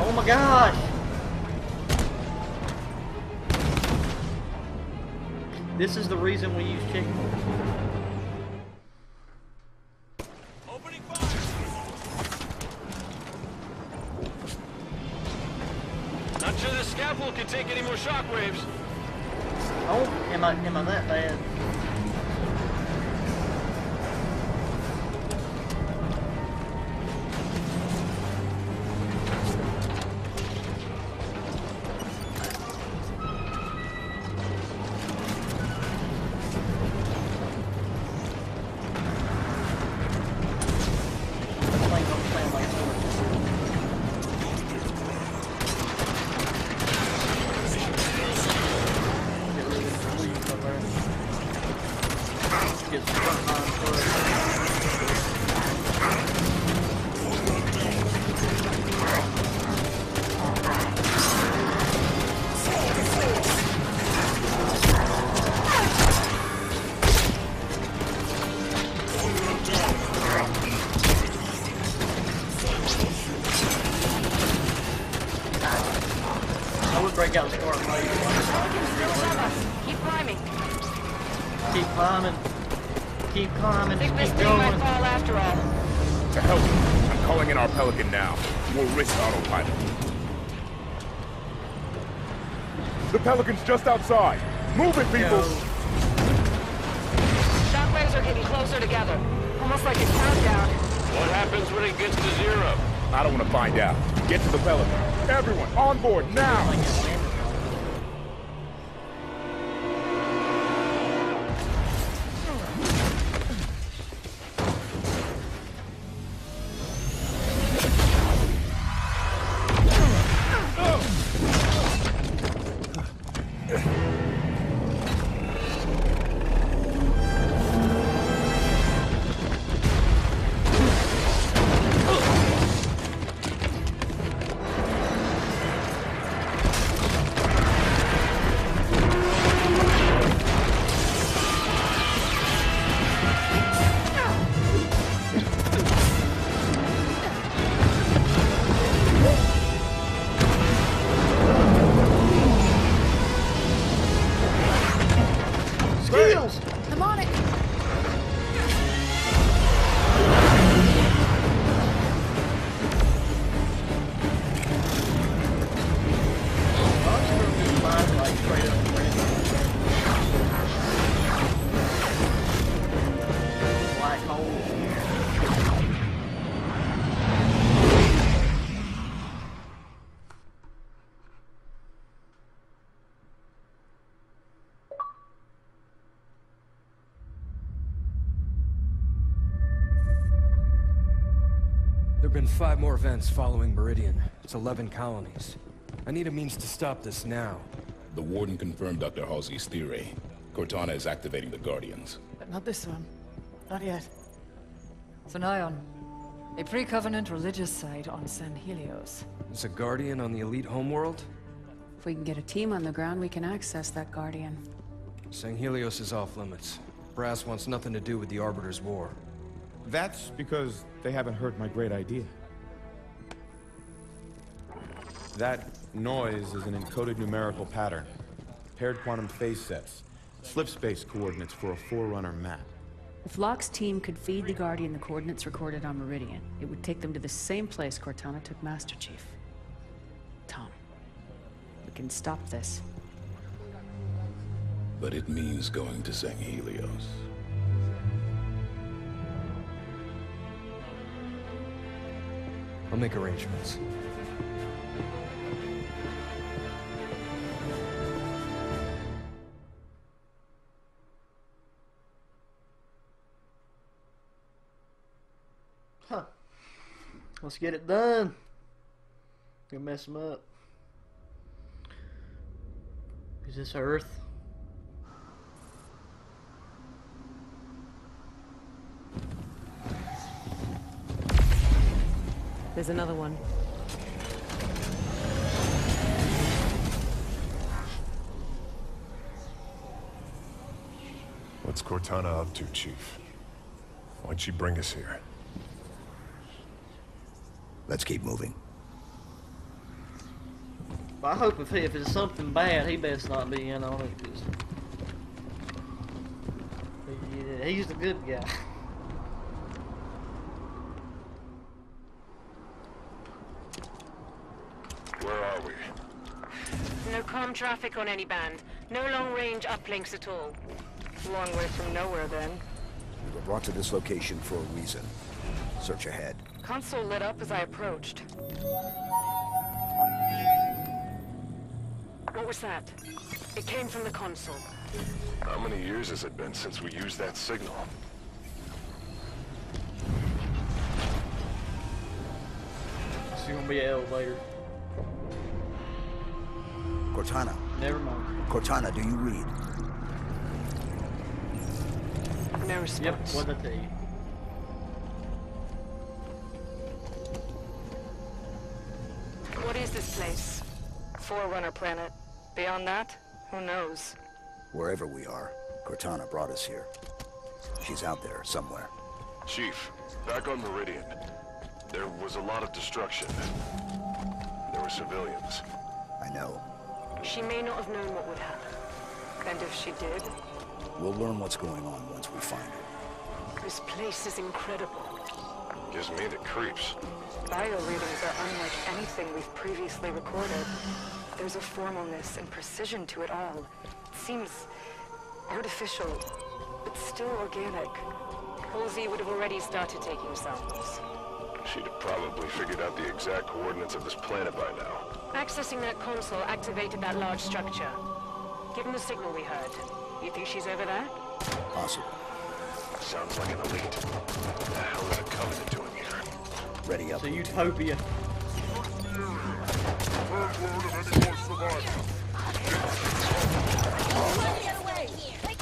Oh my gosh! This is the reason we use checkpoints. Opening fire! Not sure this scaffold can take any more shockwaves. Oh, am I that bad? Break out the spark laser. Keep climbing. Keep climbing. Keep climbing. Think Just this keep thing going. might fall after all. To help, I'm calling in our Pelican now. We'll risk autopilot. The Pelican's just outside. Move it, people! Shockwaves are getting closer together. Almost like a countdown. What happens when it gets to zero? I don't want to find out. Get to the Pelican. Everyone, on board, now! Skills! I'm on it! Black hole. have been 5 more events following Meridian. It's 11 colonies. I need a means to stop this now. The Warden confirmed Dr. Halsey's theory. Cortana is activating the Guardians. But not this one. Not yet. Zion. A pre-Covenant religious site on San Helios. There's a Guardian on the elite homeworld? If we can get a team on the ground, we can access that Guardian. San Helios is off limits. Brass wants nothing to do with the Arbiter's war. That's because they haven't heard my great idea. That noise is an encoded numerical pattern. Paired quantum phase sets. Slip space coordinates for a Forerunner map. If Locke's team could feed the Guardian the coordinates recorded on Meridian, it would take them to the same place Cortana took Master Chief. Tom, we can stop this. But it means going to San Helios. I'll make arrangements. Huh. Let's get it done. Gonna mess him up. Is this Earth? There's another one. What's Cortana up to, Chief? Why'd she bring us here? Let's keep moving. I hope if it's something bad, he best not be in on it, 'cause yeah, he's the good guy. Where are we? No comm traffic on any band. No long-range uplinks at all. Long way from nowhere, then. We were brought to this location for a reason. Search ahead. Console lit up as I approached. What was that? It came from the console. How many years has it been since we used that signal? It's gonna be an elevator. Cortana. Never mind. Cortana, do you read? No response. Yep, what'd I tell you? What is this place? Forerunner planet. Beyond that, who knows? Wherever we are, Cortana brought us here. She's out there somewhere. Chief, back on Meridian. There was a lot of destruction. There were civilians. I know. She may not have known what would happen. And if she did... We'll learn what's going on once we find her. This place is incredible. Gives me the creeps. Bio readings are unlike anything we've previously recorded. There's a formalness and precision to it all. It seems artificial, but still organic. Halsey would have already started taking samples. She'd have probably figured out the exact coordinates of this planet by now. Accessing that console activated that large structure. Given the signal we heard, you think she's over there? Possible. Sounds like an elite. What the hell is a Covenant doing here? Ready up. It's a utopia.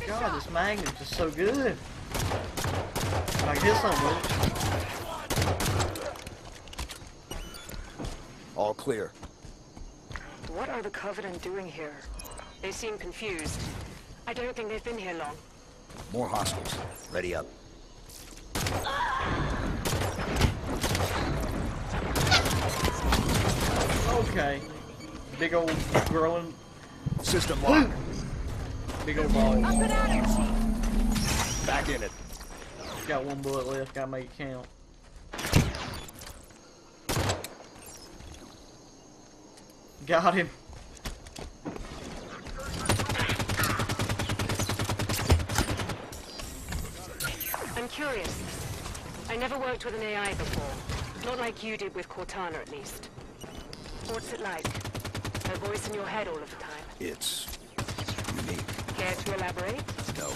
God, this magnet's just so good. I can hit something with it. All clear. What are the Covenant doing here? They seem confused. I don't think they've been here long. More hostiles. Ready up. Okay. Big old growing. System lock. Big old ball. Back in it. Got one bullet left. Gotta make it count. Got him. I'm curious. I never worked with an AI before. Not like you did with Cortana, at least. What's it like? Her voice in your head all of the time? It's unique. Care to elaborate? No.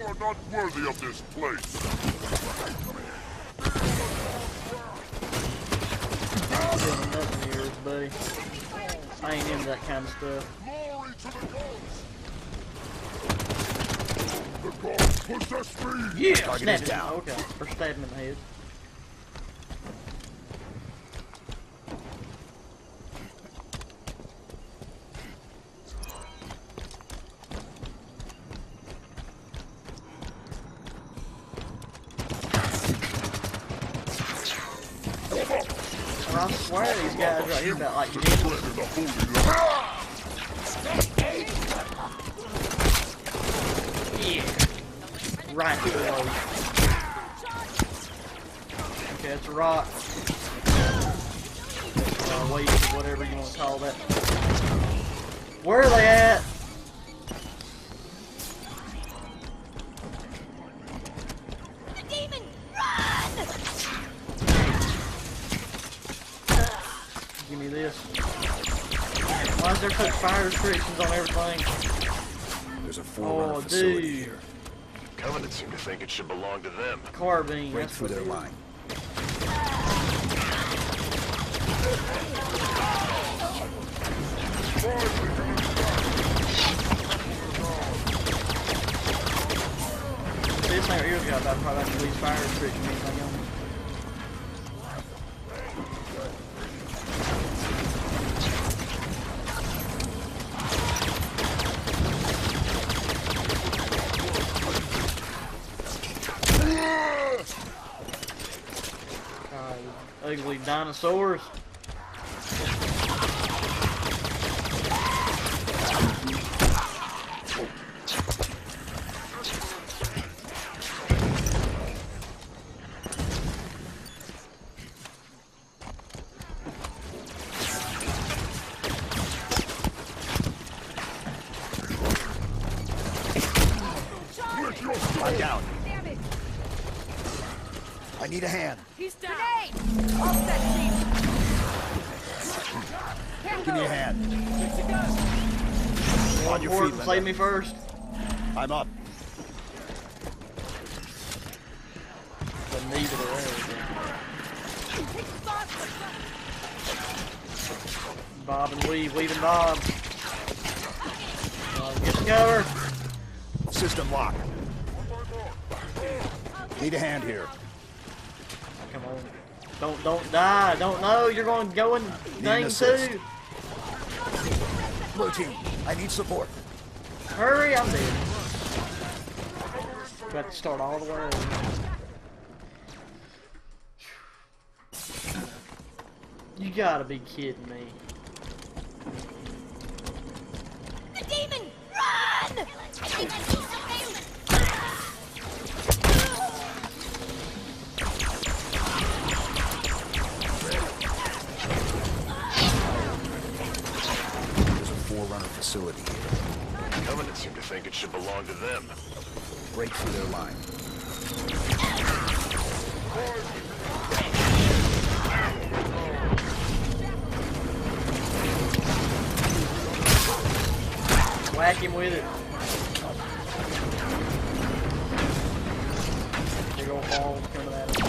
are not worthy of this place. Doing nothing here, buddy. I ain't into that kind of stuff. Glory to the gods! The gods possess me! Yeah! Target Snap is him. down. Okay, or stab him in the head. I swear these guys right here about like yeah. Right below. Okay, it's a rock. Weight, whatever you want to call that. Where are they at? The demon! Run! Give me this. Why is there such fire restrictions on everything? There's a Forerunner facility here. Covenant seem to think it should belong to them. Carbine. Break through their line. This thing right here's got about probably like these fire restrictions or anything on it. Ugly dinosaurs. I'm down. I need a hand. He's down! Grenade! All set, Chief! Give me a hand. On your feet, Save me first. I'm up. The need of the bob and weave, weave and bob. Get together. System lock. Need a hand here. Come on. Don't die. Don't know. You're going to go in thing too. Blue team, I need support. Hurry, I'm dead. Got to start all the way over. You gotta be kidding me. The demon! Run! I think I see surveillance! There's a Forerunner facility here. Covenant seem to think it should belong to them. Break through their line. Whack him with it. Big old balls coming at him.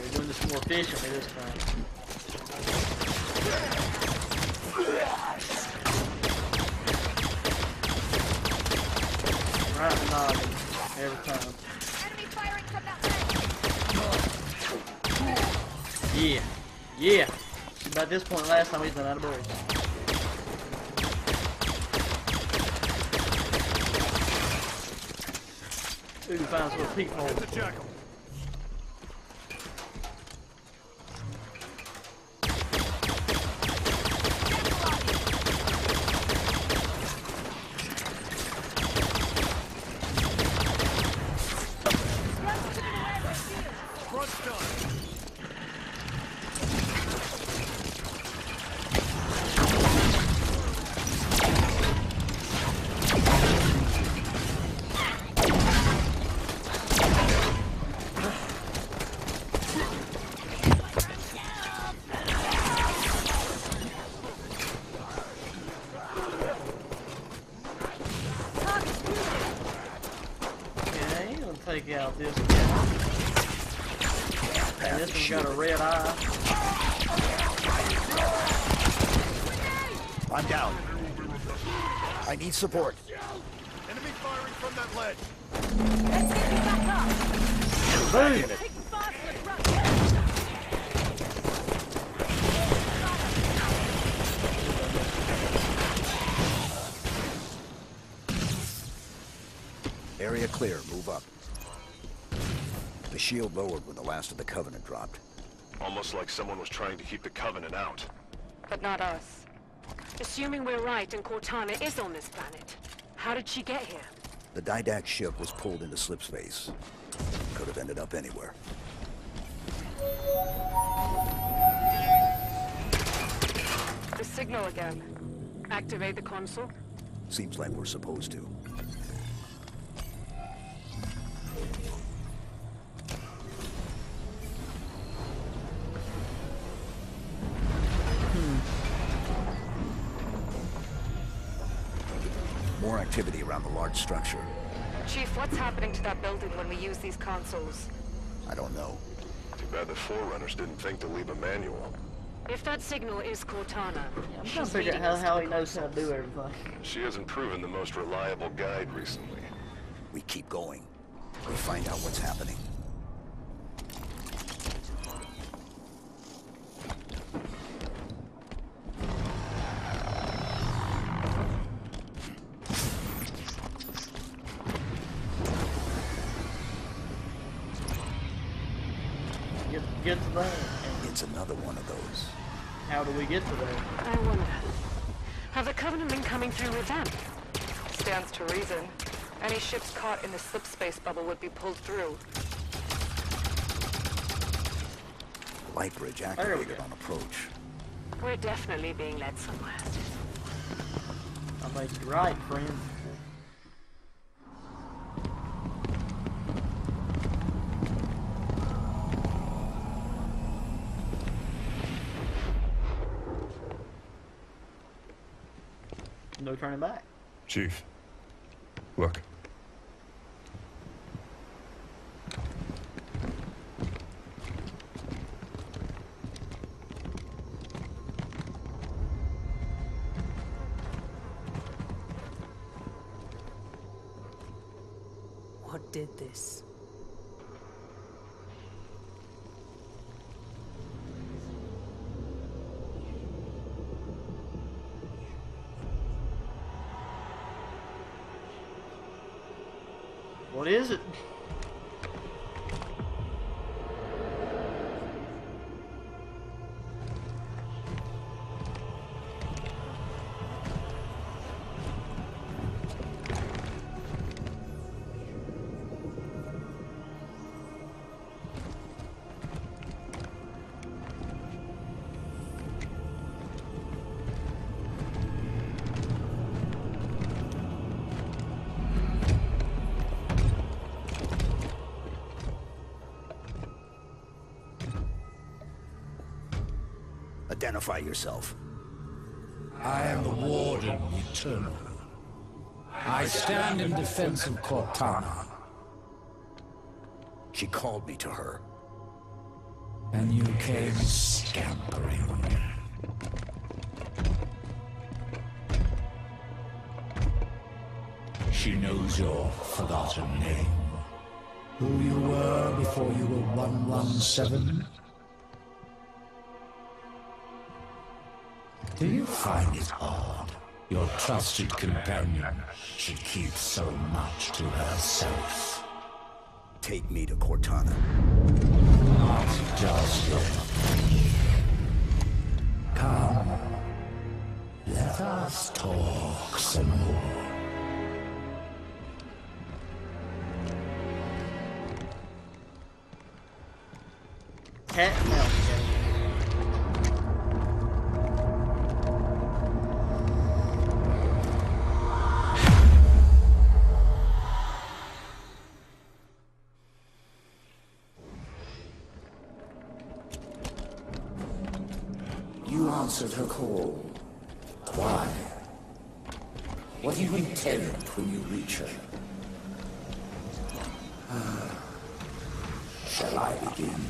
We're doing this more efficiently this time. Right in the noggin, every time. Enemy firing from that ledge! Yeah, yeah. About this point last time he's been out of bullets. Ooh, found us a little peephole. It's a jackal. take out this guy. And this one's got a red eye. I'm down. I need support. Enemy firing from that ledge. Let's get you back up. Boom. Area clear. Move up. The shield lowered when the last of the Covenant dropped. Almost like someone was trying to keep the Covenant out. But not us. Assuming we're right and Cortana is on this planet, how did she get here? The Didact ship was pulled into slipspace. Could have ended up anywhere. The signal again. Activate the console? Seems like we're supposed to. More activity around the large structure. Chief, what's happening to that building when we use these consoles? I don't know. Too bad the Forerunners didn't think to leave a manual. If that signal is Cortana, I'm trying to figure out how he knows how to do everything. She hasn't proven the most reliable guide recently. We keep going. We find out what's happening. Get to that. It's another one of those. How do we get to that? I wonder. Have the Covenant been coming through with them? Stands to reason. Any ships caught in the slipspace bubble would be pulled through. Light bridge activated on approach. We're definitely being led somewhere. I think you're right, friend. No turning back. Chief, look. What did this? What is it? Identify yourself. I am the Warden Eternal. I stand in defense of Cortana. She called me to her. And you came scampering. She knows your forgotten name. Who you were before you were 117. Do you find it odd your trusted companion should keep so much to herself? Take me to Cortana. Not just yet. Come. Let us talk some more. Cat mouse. You answered her call. Why? What do you intend when you reach her? Shall I begin?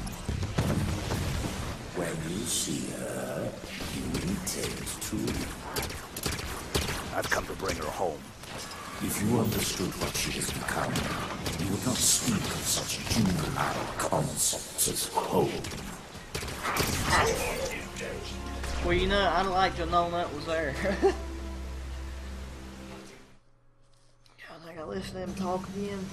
When you see her, you intend to. I've come to bring her home. If you understood what she has become, you would not speak of such juvenile concepts as home. Well, you know, I'd like to have known that was there. God, I gotta listen to them talk again.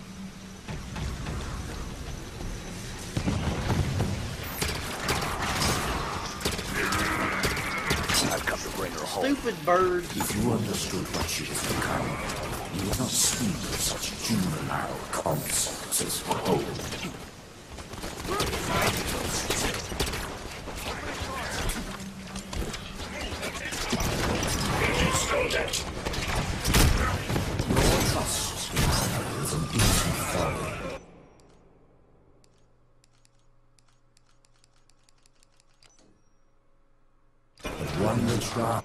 I've come to bring her home. Stupid bird. If you understood what she has become, you would not speak of such juvenile concepts as home. Your trust in her is an easy folly. But one that tries